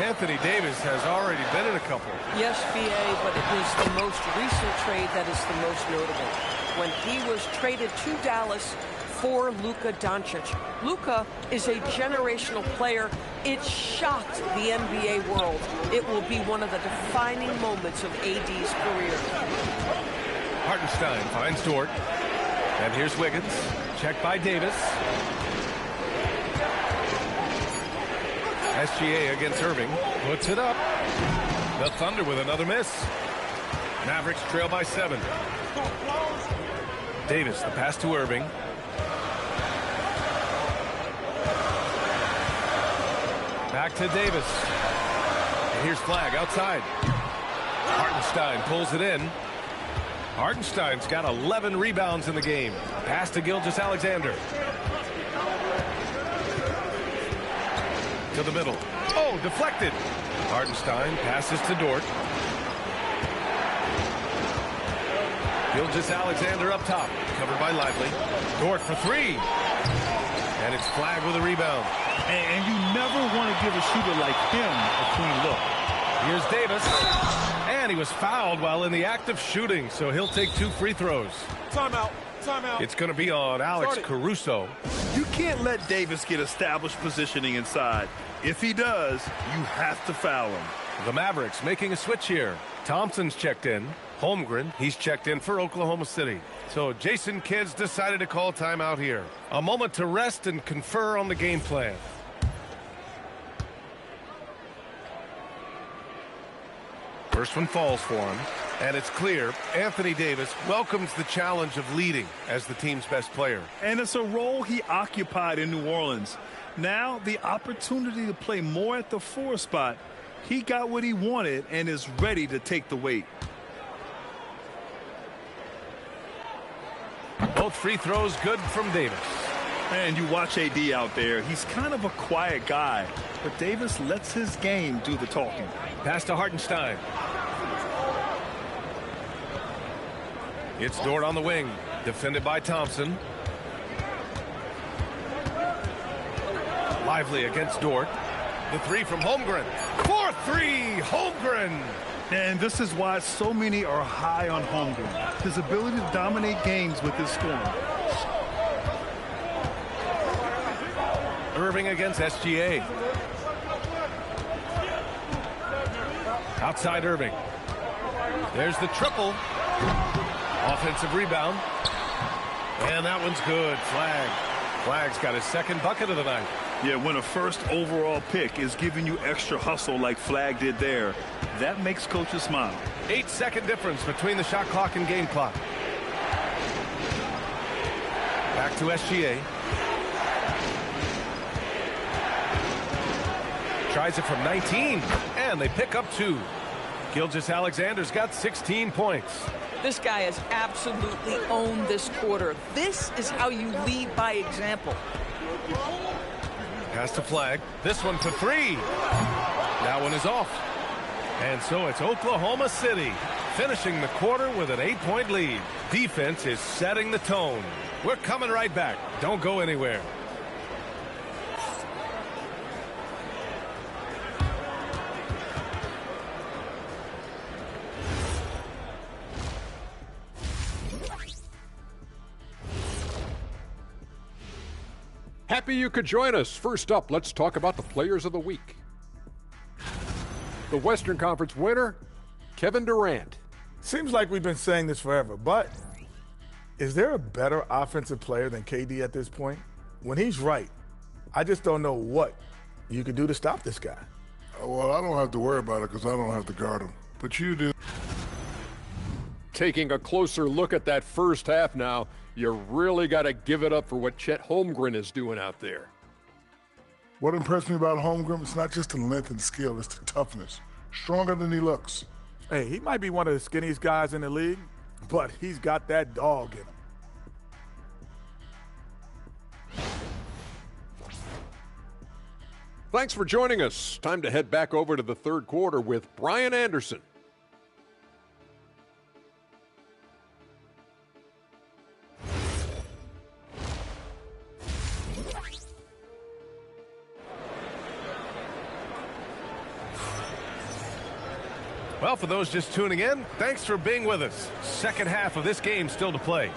Anthony Davis has already been in a couple. Yes, B.A., but it is the most recent trade that is the most notable. When he was traded to Dallas for Luka Doncic. Luka is a generational player. It shocked the NBA world. It will be one of the defining moments of AD's career. Hartenstein finds Dort. And here's Wiggins. Checked by Davis. SGA against Irving. Puts it up. The Thunder with another miss. Mavericks trail by 7. Davis, the pass to Irving. Back to Davis. And here's Flagg outside. Hartenstein pulls it in. Hartenstein's got 11 rebounds in the game. Pass to Gilgeous-Alexander. To the middle. Oh, deflected. Hartenstein passes to Dort. Gilgeous-Alexander up top. Covered by Lively. Dort for three. And it's Flagg with a rebound. And you never want to give a shooter like him a clean look. Here's Davis. And he was fouled while in the act of shooting, so he'll take 2 free throws. Timeout. Timeout. It's going to be on Alex Caruso. You can't let Davis get established positioning inside. If he does, you have to foul him. The Mavericks making a switch here. Thompson's checked in. Holmgren, he's checked in for Oklahoma City. So Jason Kidd's decided to call timeout here. A moment to rest and confer on the game plan. First one falls for him, and it's clear Anthony Davis welcomes the challenge of leading as the team's best player. And it's a role he occupied in New Orleans. Now the opportunity to play more at the 4 spot. He got what he wanted and is ready to take the weight. Both free throws good from Davis. And you watch AD out there. He's kind of a quiet guy, but Davis lets his game do the talking. Pass to Hartenstein. It's Dort on the wing, defended by Thompson. Lively against Dort. The three from Holmgren. 4-3, Holmgren. And this is why so many are high on Holmgren. His ability to dominate games with his scoring. Irving against SGA. Outside Irving. There's the triple. Offensive rebound. And that one's good. Flagg. Flagg's got his second bucket of the night. Yeah, when a first overall pick is giving you extra hustle like Flagg did there, that makes coaches smile. 8-second difference between the shot clock and game clock. Back to SGA. Tries it from 19, and they pick up 2. Gilgeous-Alexander's got 16 points. This guy has absolutely owned this quarter. This is how you lead by example. Pass to Flagg. This one for 3. That one is off. And so it's Oklahoma City finishing the quarter with an 8-point lead. Defense is setting the tone. We're coming right back. Don't go anywhere. Happy you could join us. First up, let's talk about the players of the week. The Western Conference winner, Kevin Durant. Seems like we've been saying this forever, but is there a better offensive player than KD at this point? When he's right, I just don't know what you could do to stop this guy. Well, I don't have to worry about it because I don't have to guard him. But you do. Taking a closer look at that first half now, you really got to give it up for what Chet Holmgren is doing out there. What impressed me about Holmgren is not just the length and skill, it's the toughness. Stronger than he looks. Hey, he might be one of the skinniest guys in the league, but he's got that dog in him. Thanks for joining us. Time to head back over to the third quarter with Brian Anderson. Well, for those just tuning in, thanks for being with us. Second half of this game still to play.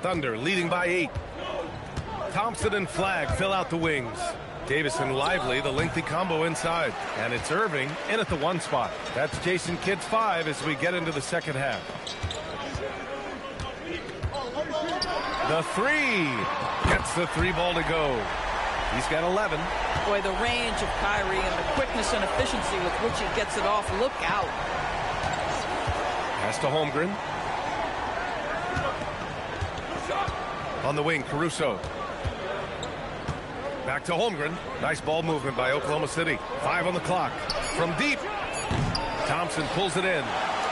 Thunder leading by 8. Thompson and Flagg fill out the wings. Davis and Lively, the lengthy combo inside. And it's Irving in at the 1 spot. That's Jason Kidd's 5 as we get into the second half. The 3. Gets the 3 ball to go. He's got 11. Boy, the range of Kyrie and the quickness and efficiency with which he gets it off. Look out. Pass to Holmgren. On the wing, Caruso. Back to Holmgren. Nice ball movement by Oklahoma City. 5 on the clock. From deep. Thompson pulls it in.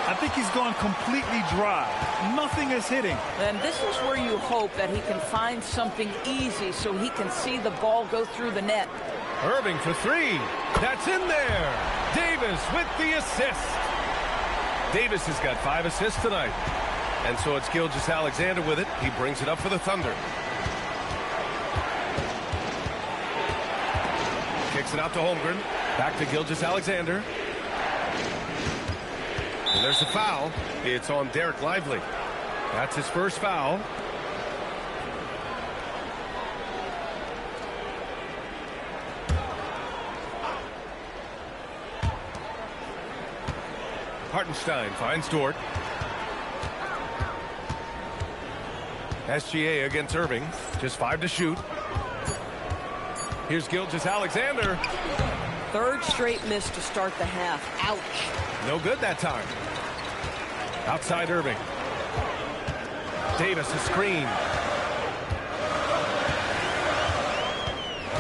I think he's gone completely dry. Nothing is hitting. And this is where you hope that he can find something easy so he can see the ball go through the net. Irving for 3. That's in there. Davis with the assist. Davis has got 5 assists tonight. And so it's Gilgeous-Alexander with it. He brings it up for the Thunder. Kicks it out to Holmgren. Back to Gilgeous-Alexander. And there's a foul. It's on Derek Lively. That's his first foul. Hartenstein finds Dort. SGA against Irving. Just 5 to shoot. Here's Gilgeous-Alexander. Third straight miss to start the half. Ouch. No good that time. Outside Irving. Davis a screen.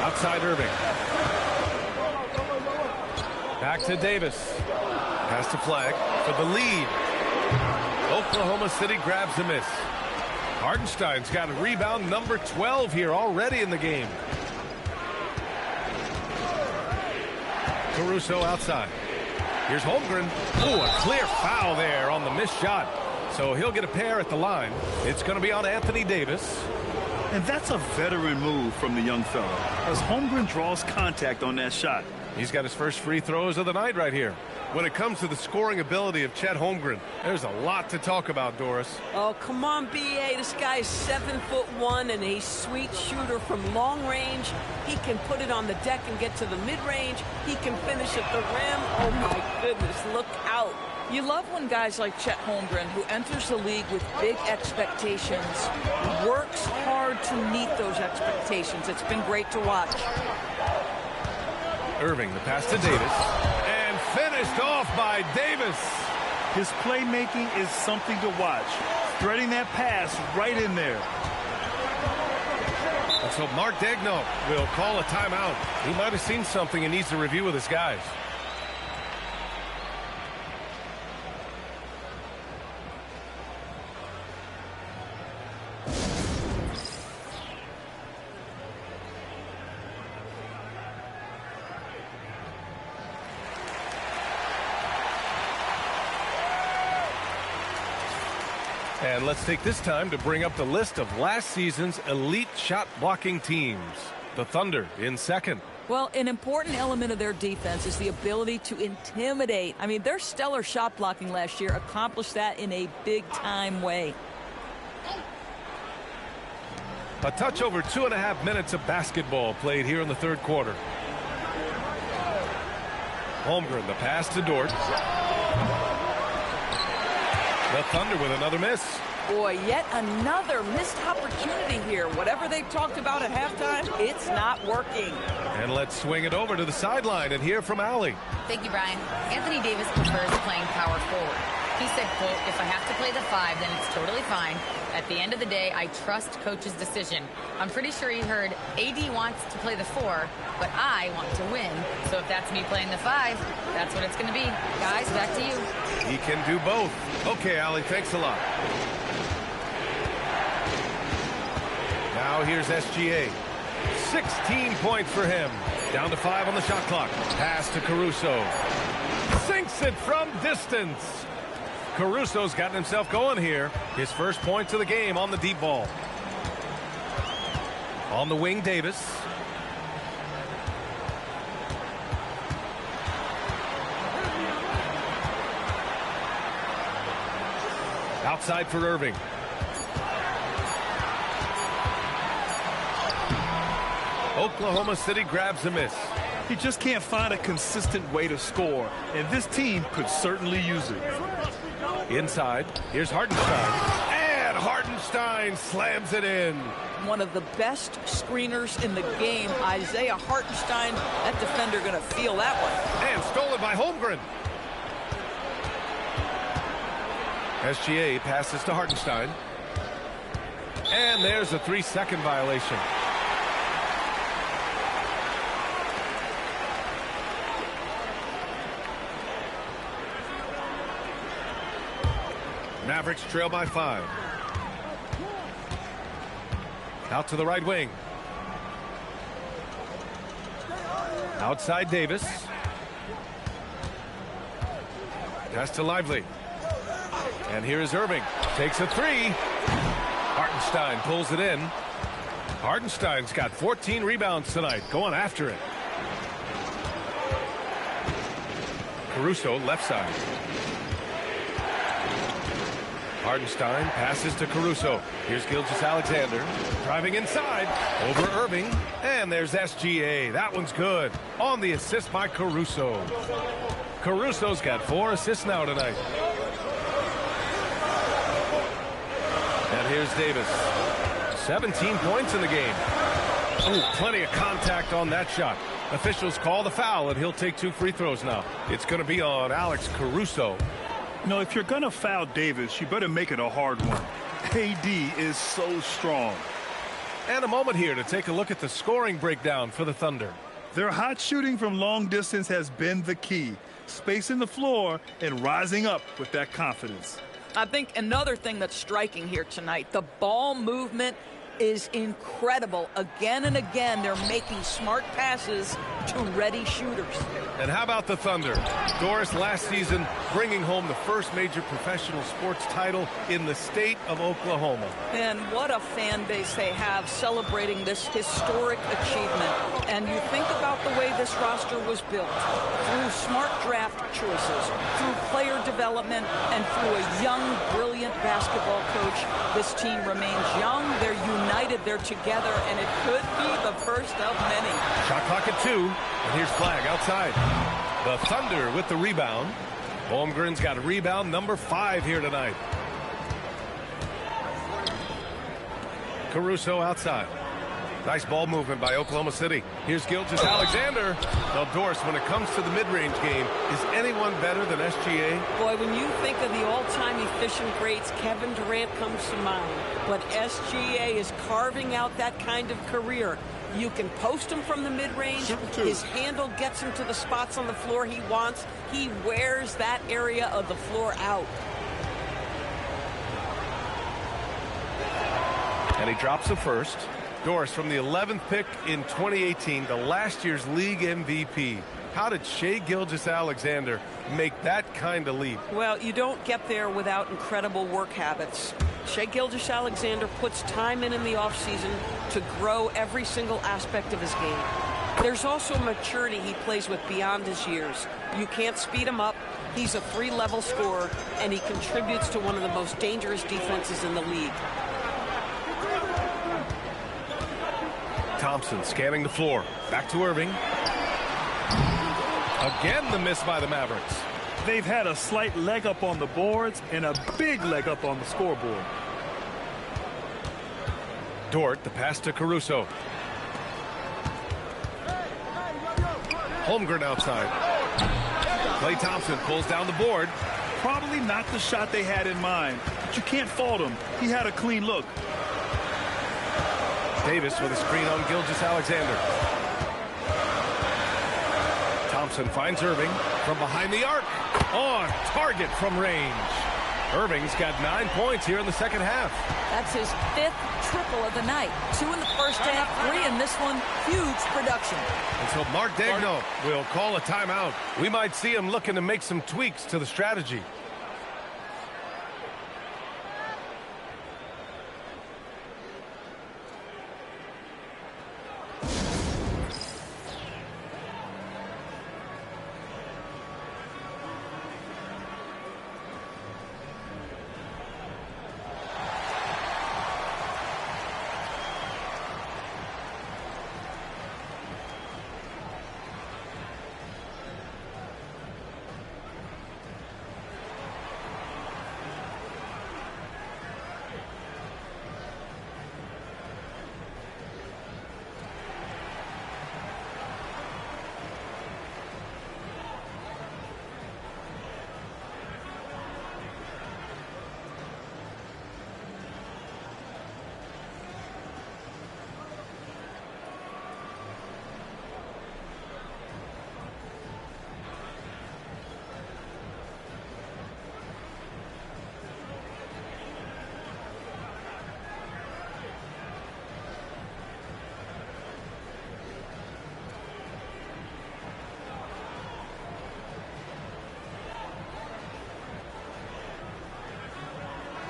Outside Irving. Back to Davis. Pass to Flag for the lead. Oklahoma City grabs a miss. Hartenstein's got a rebound number 12 here already in the game. Caruso outside. Here's Holmgren. Oh, a clear foul there on the missed shot. So he'll get a pair at the line. It's going to be on Anthony Davis. And that's a veteran move from the young fella, as Holmgren draws contact on that shot. He's got his first free throws of the night right here. When it comes to the scoring ability of Chet Holmgren, there's a lot to talk about, Doris. Oh, come on, BA. This guy's 7'1" and a sweet shooter from long range. He can put it on the deck and get to the mid-range. He can finish at the rim. Oh, my goodness, look out. You love when guys like Chet Holmgren, who enters the league with big expectations, works hard to meet those expectations. It's been great to watch. Irving, the pass to Davis. And finished off by Davis. His playmaking is something to watch. Threading that pass right in there. And so Mark Daigneault will call a timeout. He might have seen something and needs to review with his guys. And let's take this time to bring up the list of last season's elite shot blocking teams. The Thunder in second. Well, an important element of their defense is the ability to intimidate. I mean, their stellar shot blocking last year accomplished that in a big-time way. A touch over 2.5 minutes of basketball played here in the third quarter. Holmgren, the pass to Dort. The Thunder with another miss. Boy, yet another missed opportunity here. Whatever they've talked about at halftime, it's not working. And let's swing it over to the sideline and hear from Allie. Thank you, Brian. Anthony Davis prefers playing power forward. He said, quote, "If I have to play the 5, then it's totally fine. At the end of the day, I trust coach's decision." I'm pretty sure he heard AD wants to play the 4, but I want to win. So if that's me playing the 5, that's what it's going to be. Guys, back to you. He can do both. Okay, Allie, thanks a lot. Now here's SGA. 16 points for him. Down to 5 on the shot clock. Pass to Caruso. Sinks it from distance. Caruso's gotten himself going here. His first points of the game on the deep ball. On the wing, Davis. Outside for Irving. Oklahoma City grabs a miss. He just can't find a consistent way to score, and this team could certainly use it. Inside, here's Hartenstein. And Hartenstein slams it in. One of the best screeners in the game, Isaiah Hartenstein. That defender going to feel that one. And stolen by Holmgren. SGA passes to Hartenstein. And there's a 3-second violation. Mavericks trail by 5. Out to the right wing. Outside Davis. Pass to Lively. And here is Irving. Takes a 3. Hartenstein pulls it in. Hartenstein's got 14 rebounds tonight. Going after it. Caruso left side. Hartenstein passes to Caruso. Here's Gilgeous-Alexander driving inside over Irving, and there's SGA. That one's good on the assist by Caruso. Caruso's got 4 assists now tonight. And here's Davis. 17 points in the game. Oh, plenty of contact on that shot. Officials call the foul, and he'll take 2 free throws now. It's going to be on Alex Caruso. You know, if you're going to foul Davis, you better make it a hard one. AD is so strong. And a moment here to take a look at the scoring breakdown for the Thunder. Their hot shooting from long distance has been the key. Spacing the floor and rising up with that confidence. I think another thing that's striking here tonight, the ball movement is incredible. Again and again, they're making smart passes to ready shooters. And how about the Thunder? Doris last season bringing home the first major professional sports title in the state of Oklahoma. And what a fan base they have celebrating this historic achievement. And you think about the way this roster was built, through smart draft choices, through player development, and through a young, brilliant basketball coach. This team remains young, they're united, they're together, and it could be the first of many. Shot clock at 2, and here's Flag outside. The Thunder with the rebound. Holmgren's got a rebound number 5 here tonight. Caruso outside. Nice ball movement by Oklahoma City. Here's Gilgeous-Alexander. Now, Doris, when it comes to the mid-range game, is anyone better than SGA? Boy, when you think of the all-time efficient greats, Kevin Durant comes to mind. But SGA is carving out that kind of career. You can post him from the mid-range. His handle gets him to the spots on the floor he wants. He wears that area of the floor out. And he drops the first. Doris, from the 11th pick in 2018, the last year's league MVP. How did Shai Gilgeous-Alexander make that kind of leap? Well, you don't get there without incredible work habits. Shai Gilgeous-Alexander puts time in the offseason to grow every single aspect of his game. There's also maturity he plays with beyond his years. You can't speed him up. He's a 3-level scorer, and he contributes to one of the most dangerous defenses in the league. Thompson scanning the floor. Back to Irving. Again, the miss by the Mavericks. They've had a slight leg up on the boards and a big leg up on the scoreboard. Dort, the pass to Caruso. Holmgren outside. Klay Thompson pulls down the board. Probably not the shot they had in mind, but you can't fault him. He had a clean look. Davis with a screen on Gilgeous-Alexander. Thompson finds Irving from behind the arc. On target from range. Irving's got 9 points here in the second half. That's his 5th triple of the night. 2 in the first half, 3 in this one. Huge production. And so Mark Daigneault will call a timeout. We might see him looking to make some tweaks to the strategy.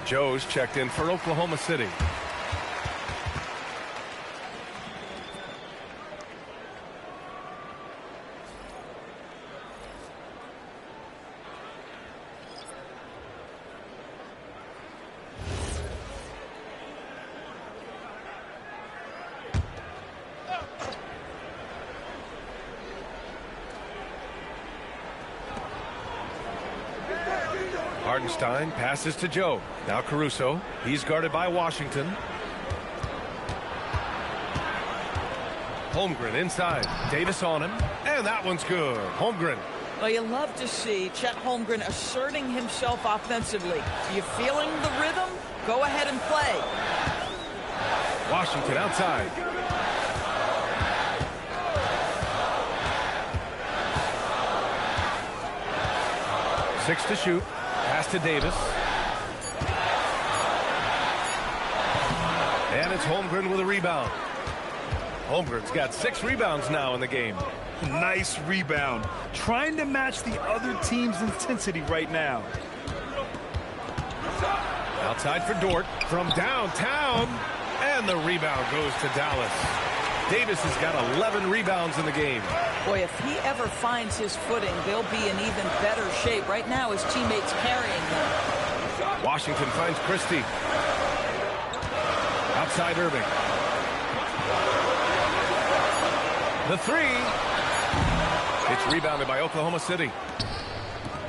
Joe's checked in for Oklahoma City. Hartenstein passes to Joe. Now Caruso. He's guarded by Washington. Holmgren inside. Davis on him. And that one's good. Holmgren. Well, you love to see Chet Holmgren asserting himself offensively. You feeling the rhythm? Go ahead and play. Washington outside. Six to shoot. Pass to Davis. And it's Holmgren with a rebound. Holmgren's got 6 rebounds now in the game. Nice rebound. Trying to match the other team's intensity right now. Outside for Dort from downtown. And the rebound goes to Dallas. Davis has got 11 rebounds in the game. Boy, if he ever finds his footing, they'll be in even better shape. Right now, his teammates carrying him. Washington finds Christie. Outside Irving. The three. It's rebounded by Oklahoma City.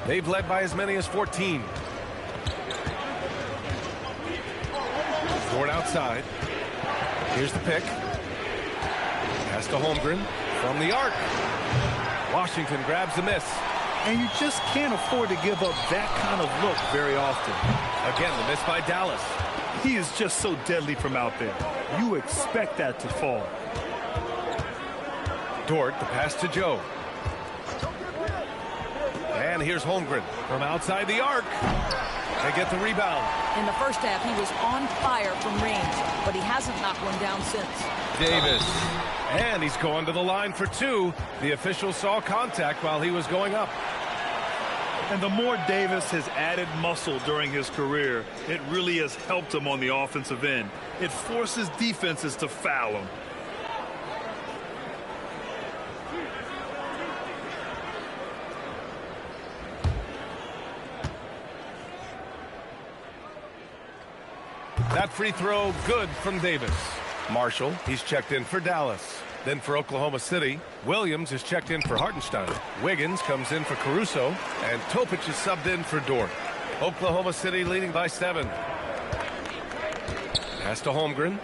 They've led by as many as 14. Dort outside. Here's the pick. Pass to Holmgren from the arc. Washington grabs the miss. And you just can't afford to give up that kind of look very often. Again, the miss by Dallas. He is just so deadly from out there. You expect that to fall. Dort, the pass to Joe. And here's Holmgren from outside the arc. They get the rebound. In the first half, he was on fire from range, but he hasn't knocked one down since. Davis. And he's going to the line for 2. The official saw contact while he was going up. And the more Davis has added muscle during his career, it really has helped him on the offensive end. It forces defenses to foul him. That free throw good from Davis. Marshall, he's checked in for Dallas. Then for Oklahoma City, Williams is checked in for Hartenstein. Wiggins comes in for Caruso. And Topic is subbed in for Dort. Oklahoma City leading by 7. Pass to Holmgren.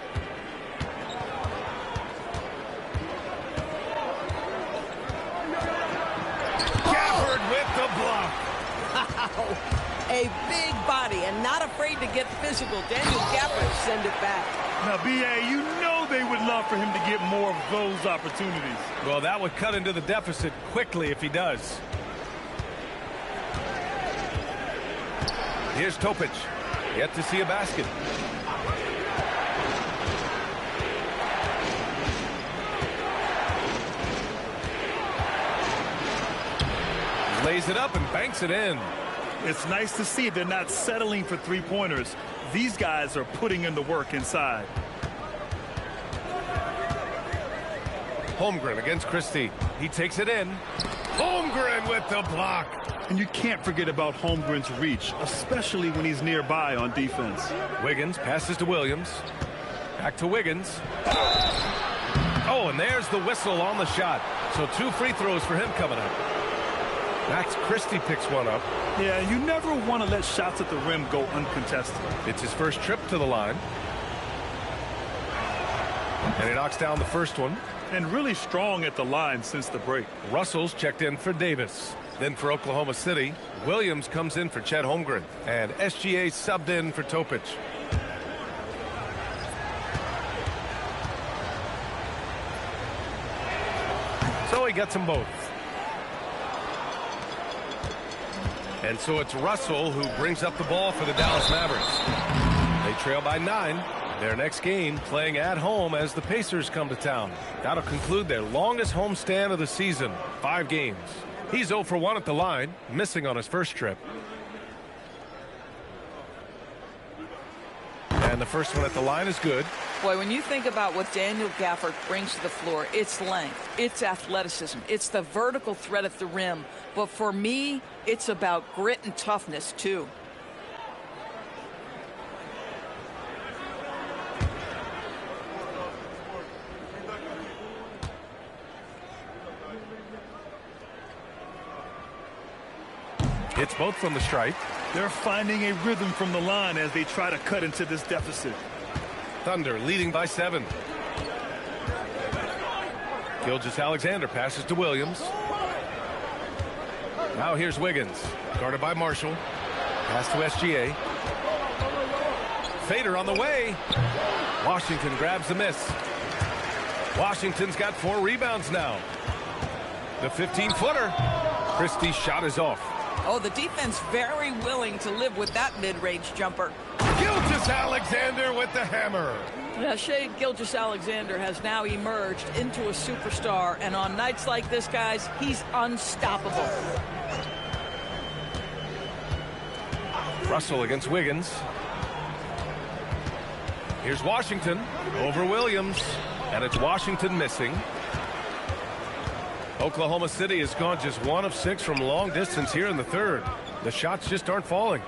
Gafford with the block. A big body and not afraid to get physical. Daniel Gafford send it back. Now, B.A., you know they would love for him to get more of those opportunities. Well, that would cut into the deficit quickly if he does. Here's Topic. Yet to see a basket. Lays it up and banks it in. It's nice to see they're not settling for three-pointers. These guys are putting in the work inside. Holmgren against Christie. He takes it in. Holmgren with the block. And you can't forget about Holmgren's reach, especially when he's nearby on defense. Wiggins passes to Williams. Back to Wiggins. Oh, and there's the whistle on the shot. So 2 free throws for him coming up. Max Christie picks one up. Yeah, you never want to let shots at the rim go uncontested. It's his first trip to the line. And he knocks down the first one. And really strong at the line since the break. Russell's checked in for Davis. Then for Oklahoma City, Williams comes in for Chet Holmgren. And SGA subbed in for Topic. So he gets them both. And so it's Russell who brings up the ball for the Dallas Mavericks. They trail by 9. Their next game playing at home as the Pacers come to town. That'll conclude their longest homestand of the season, 5 games. He's 0 for 1 at the line, missing on his first trip. And the first one at the line is good. Boy, when you think about what Daniel Gafford brings to the floor, it's length, it's athleticism, it's the vertical threat at the rim. But for me, it's about grit and toughness, too. Hits both from the stripe. They're finding a rhythm from the line as they try to cut into this deficit. Thunder leading by 7. Gilgeous-Alexander passes to Williams. Now here's Wiggins, guarded by Marshall. Pass to SGA. Fader on the way. Washington grabs the miss. Washington's got 4 rebounds now. The 15-footer. Christie's shot is off. Oh, the defense very willing to live with that mid-range jumper. Gilgeous-Alexander with the hammer. Yeah, Shai Gilgeous-Alexander has now emerged into a superstar, and on nights like this, guys, he's unstoppable. Russell against Wiggins. Here's Washington over Williams, and it's Washington missing. Oklahoma City has gone just 1 of 6 from long distance here in the third. The shots just aren't falling.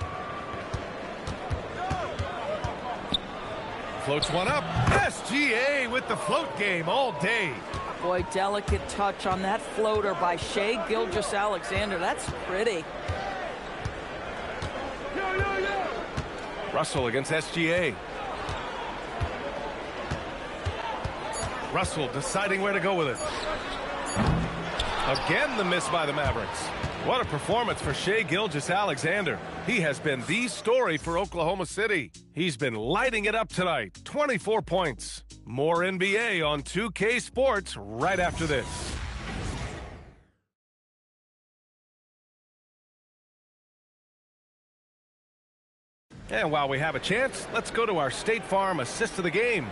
Floats one up. SGA with the float game all day. Boy, delicate touch on that floater by Shai Gilgeous-Alexander. That's pretty. Russell against SGA. Russell deciding where to go with it. Again, the miss by the Mavericks. What a performance for Shai Gilgeous-Alexander. He has been the story for Oklahoma City. He's been lighting it up tonight. 24 points. More NBA on 2K Sports right after this. And while we have a chance, let's go to our State Farm assist of the game.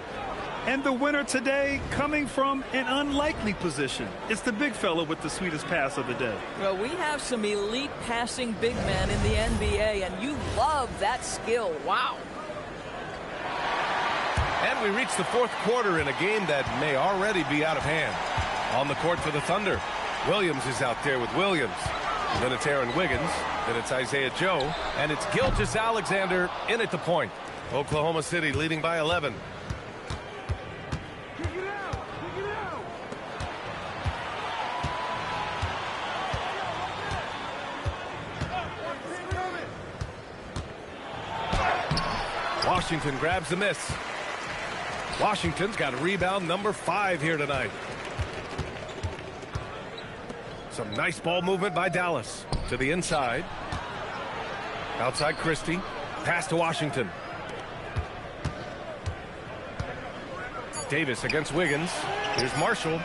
And the winner today coming from an unlikely position. It's the big fella with the sweetest pass of the day. Well, we have some elite passing big men in the NBA, and you love that skill. Wow. And we reach the fourth quarter in a game that may already be out of hand. On the court for the Thunder, Williams is out there with Williams. Then it's Aaron Wiggins. Then it's Isaiah Joe. And it's Gilgeous-Alexander in at the point. Oklahoma City leading by 11. Washington grabs the miss. Washington's got a rebound number 5 here tonight. Some nice ball movement by Dallas to the inside. Outside Christie. Pass to Washington. Davis against Wiggins. Here's Marshall.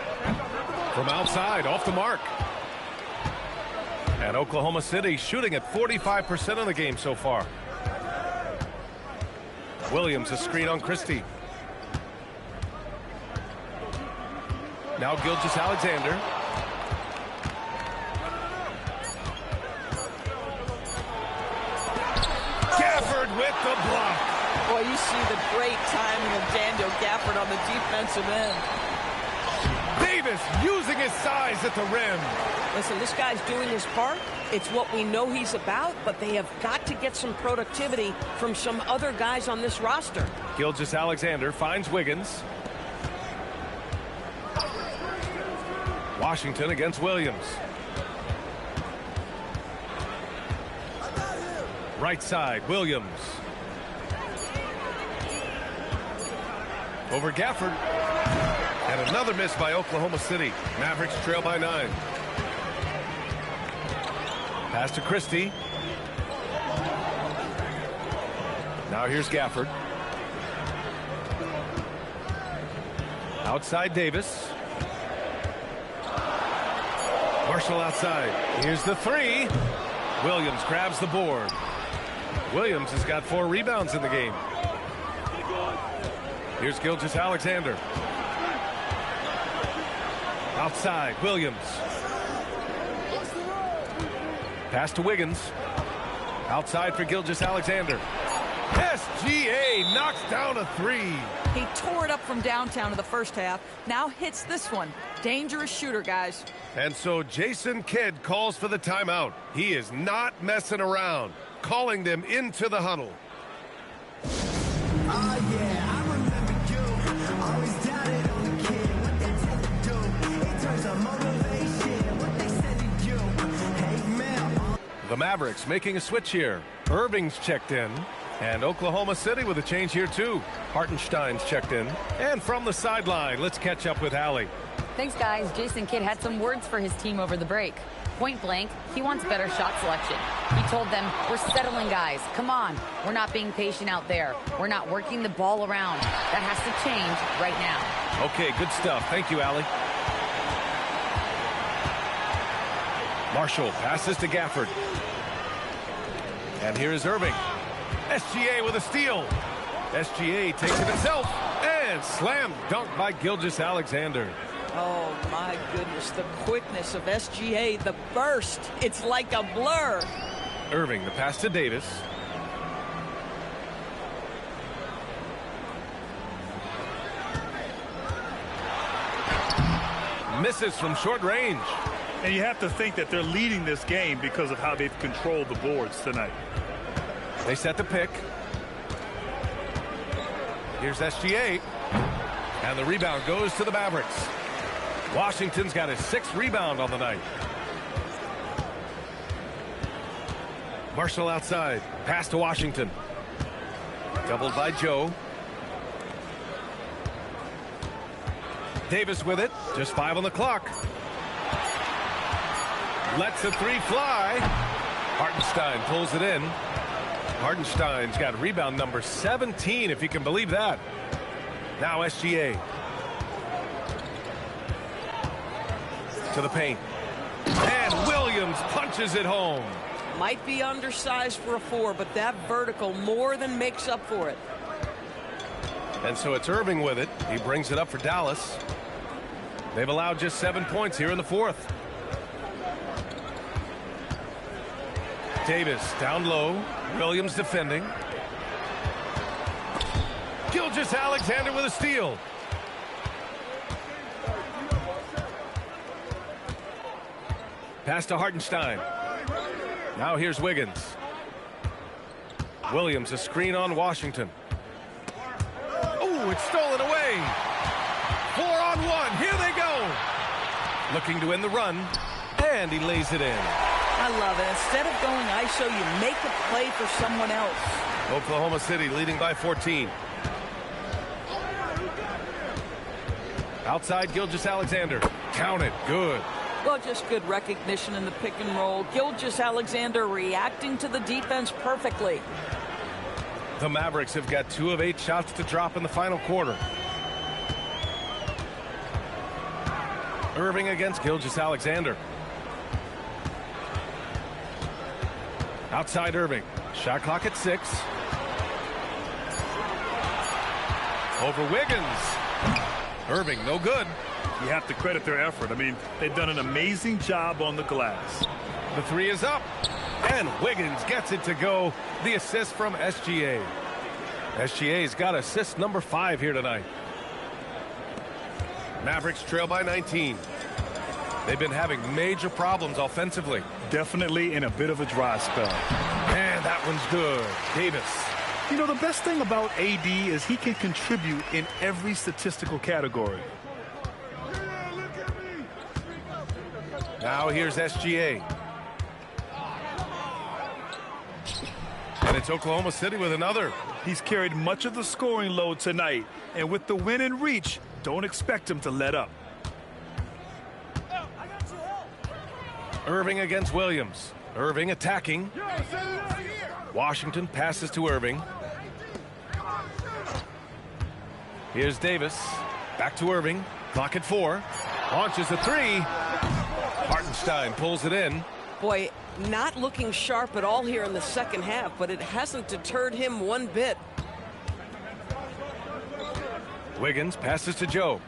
From outside, off the mark. And Oklahoma City shooting at 45% of the game so far. Williams, a screen on Christie. Now Gilgeous-Alexander. Gafford with the block. Boy, you see the great timing of Daniel Gafford on the defensive end. Davis using his size at the rim. Listen, this guy's doing his part. It's what we know he's about, but they have got to get some productivity from some other guys on this roster. Gilgeous-Alexander finds Wiggins. Washington against Williams. Right side, Williams. Over Gafford. And another miss by Oklahoma City. Mavericks trail by 9. Pass to Christie. Now here's Gafford. Outside Davis. Marshall outside. Here's the 3. Williams grabs the board. Williams has got 4 rebounds in the game. Here's Gilgeous-Alexander. Outside, Williams. Pass to Wiggins. Outside for Gilgeous-Alexander. SGA knocks down a three. He tore it up from downtown in the first half. Now hits this one. Dangerous shooter, guys. And so Jason Kidd calls for the timeout. He is not messing around, calling them into the huddle. The Mavericks making a switch here. Irving's checked in. And Oklahoma City with a change here, too. Hartenstein's checked in. And from the sideline, let's catch up with Allie. Thanks, guys. Jason Kidd had some words for his team over the break. Point blank, he wants better shot selection. He told them, we're settling, guys. Come on. We're not being patient out there. We're not working the ball around. That has to change right now. Okay, good stuff. Thank you, Allie. Marshall passes to Gafford. And here is Irving. SGA with a steal. SGA takes it himself. And slam dunk by Gilgeous-Alexander. Oh, my goodness. The quickness of SGA, the burst. It's like a blur. Irving, the pass to Davis. Misses from short range. And you have to think that they're leading this game because of how they've controlled the boards tonight. They set the pick. Here's SGA. And the rebound goes to the Mavericks. Washington's got his 6th rebound on the night. Marshall outside. Pass to Washington. Doubled by Joe. Davis with it. Just 5 on the clock. Lets the three fly. Hartenstein pulls it in. Hartenstein's got rebound number 17, if you can believe that. Now SGA. To the paint. And Williams punches it home. Might be undersized for a 4, but that vertical more than makes up for it. And so it's Irving with it. He brings it up for Dallas. They've allowed just 7 points here in the 4th. Davis down low. Williams defending. Gilgeous-Alexander with a steal. Pass to Hartenstein. Now here's Wiggins. Williams a screen on Washington. Oh, it's stolen away. 4-on-1. Here they go. Looking to end the run. And he lays it in. I love it. Instead of going ISO, you make a play for someone else. Oklahoma City leading by 14. Outside Gilgeous-Alexander. Count it. Good. Well, just good recognition in the pick and roll. Gilgeous-Alexander reacting to the defense perfectly. The Mavericks have got 2 of 8 shots to drop in the final quarter. Irving against Gilgeous-Alexander. Outside Irving. Shot clock at 6. Over Wiggins. Irving, no good. You have to credit their effort. I mean, they've done an amazing job on the glass. The 3 is up. And Wiggins gets it to go. The assist from SGA. SGA's got assist number 5 here tonight. Mavericks trail by 19. They've been having major problems offensively. Definitely in a bit of a dry spell. And that one's good. Davis. You know, the best thing about AD is he can contribute in every statistical category. Now here's SGA. And it's Oklahoma City with another. He's carried much of the scoring load tonight. And with the win in reach, don't expect him to let up. Irving against Williams. Irving attacking. Washington passes to Irving. Here's Davis. Back to Irving. Clock at 4. Launches a 3. Hartenstein pulls it in. Boy, not looking sharp at all here in the second half, but it hasn't deterred him one bit. Wiggins passes to Joe.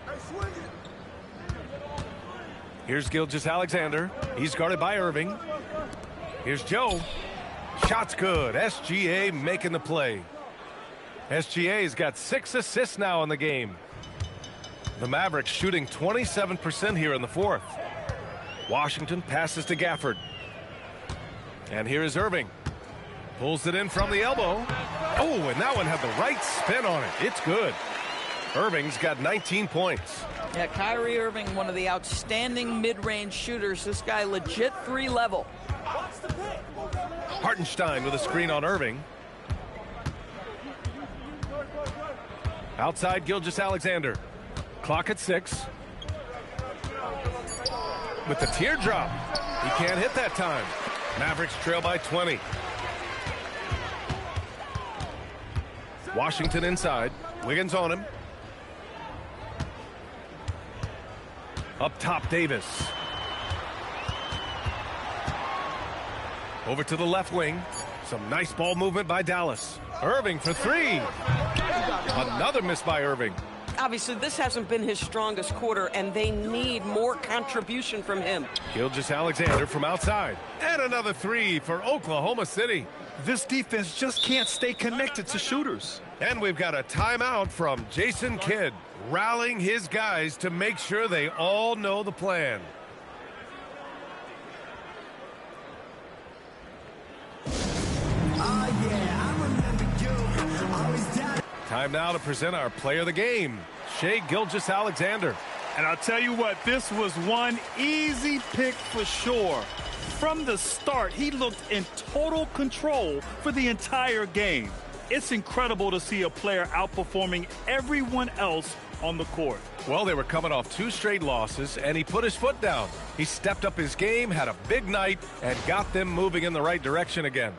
Here's Gilgeous-Alexander. He's guarded by Irving. Here's Joe. Shot's good. SGA making the play. SGA's got 6 assists now in the game. The Mavericks shooting 27% here in the fourth. Washington passes to Gafford. And here is Irving. Pulls it in from the elbow. Oh, and that one had the right spin on it. It's good. Irving's got 19 points. Yeah, Kyrie Irving, one of the outstanding mid-range shooters. This guy legit 3 level. Hartenstein with a screen on Irving. Outside Gilgeous-Alexander. Clock at 6. With the teardrop. He can't hit that time. Mavericks trail by 20. Washington inside. Wiggins on him. Up top, Davis. Over to the left wing. Some nice ball movement by Dallas. Irving for 3. Another miss by Irving. Obviously, this hasn't been his strongest quarter, and they need more contribution from him. Gilgeous-Alexander from outside. And another 3 for Oklahoma City. This defense just can't stay connected to shooters. And we've got a timeout from Jason Kidd, rallying his guys to make sure they all know the plan. Time now to present our player of the game, Shai Gilgeous-Alexander. And I'll tell you what, this was one easy pick for sure. From the start, he looked in total control for the entire game. It's incredible to see a player outperforming everyone else on the court. Well, they were coming off 2 straight losses, and he put his foot down. He stepped up his game, had a big night, and got them moving in the right direction again.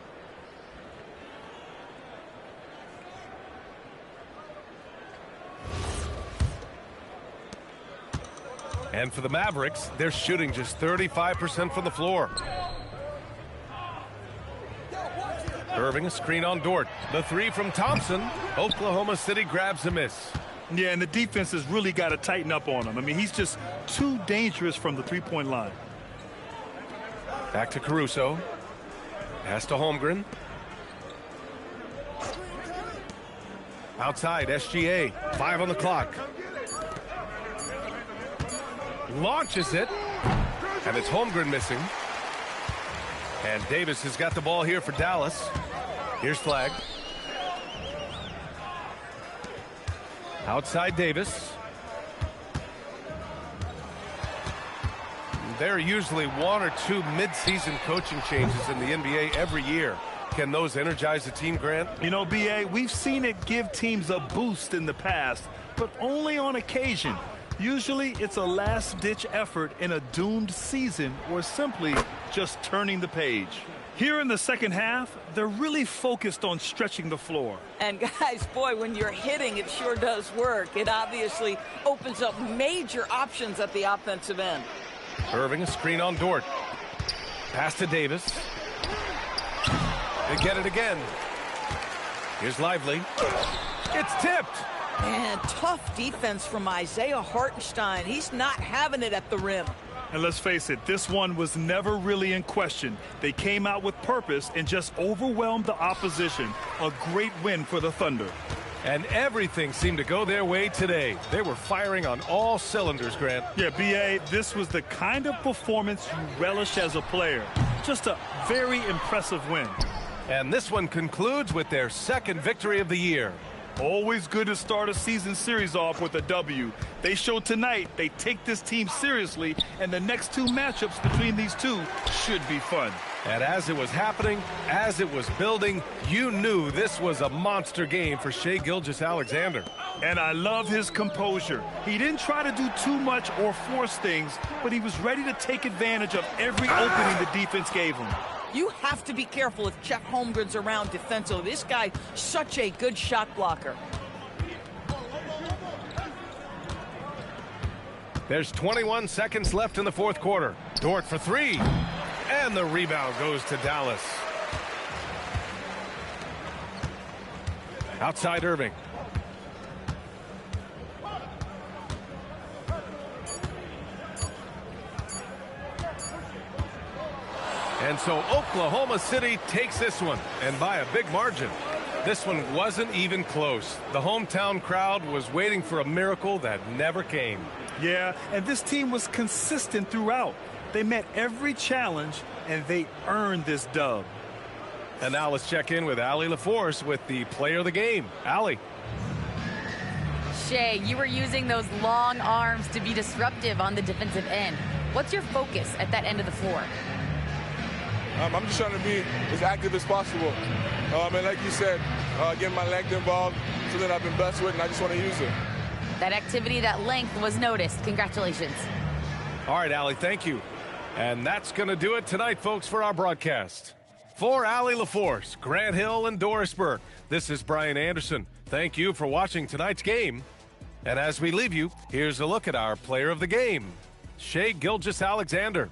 And for the Mavericks, they're shooting just 35% from the floor. Irving, a screen on Dort. The 3 from Thompson. Oklahoma City grabs a miss. Yeah, and the defense has really got to tighten up on him. I mean, he's just too dangerous from the three-point line. Back to Caruso. Pass to Holmgren. Outside, SGA. 5 on the clock. Launches it. And it's Holmgren missing. And Davis has got the ball here for Dallas. Here's Flag. Outside Davis. There are usually 1 or 2 mid-season coaching changes in the NBA every year. Can those energize the team, Grant? You know, B.A., we've seen it give teams a boost in the past, but only on occasion. Usually it's a last-ditch effort in a doomed season or simply just turning the page. Here in the second half, they're really focused on stretching the floor. And guys, boy, when you're hitting, it sure does work. It obviously opens up major options at the offensive end. Irving, a screen on Dort. Pass to Davis. They get it again. Here's Lively. It's tipped. And tough defense from Isaiah Hartenstein. He's not having it at the rim. And let's face it, this one was never really in question. They came out with purpose and just overwhelmed the opposition. A great win for the Thunder. And everything seemed to go their way today. They were firing on all cylinders, Grant. Yeah, B.A., this was the kind of performance you relish as a player. Just a very impressive win. And this one concludes with their second victory of the year. Always good to start a season series off with a W. They showed tonight they take this team seriously, and the next 2 matchups between these two should be fun. And as it was happening, as it was building, you knew this was a monster game for Shai Gilgeous-Alexander. And I love his composure. He didn't try to do too much or force things, but he was ready to take advantage of every opening the defense gave him. You have to be careful if Chet Holmgren's around defensively. This guy, such a good shot blocker. There's 21 seconds left in the fourth quarter. Dort for 3. And the rebound goes to Dallas. Outside Irving. And so Oklahoma City takes this one, and by a big margin. This one wasn't even close. The hometown crowd was waiting for a miracle that never came. Yeah, and this team was consistent throughout. They met every challenge, and they earned this dub. And now let's check in with Allie LaForce with the player of the game. Allie. Shea, you were using those long arms to be disruptive on the defensive end. What's your focus at that end of the floor? I'm just trying to be as active as possible. And like you said, getting my length involved, something I've been blessed with, and I just want to use it. That activity, that length was noticed. Congratulations. All right, Allie, thank you. And that's going to do it tonight, folks, for our broadcast. For Allie LaForce, Grant Hill, and Doris Burke, this is Brian Anderson. Thank you for watching tonight's game. And as we leave you, here's a look at our player of the game, Shai Gilgeous-Alexander.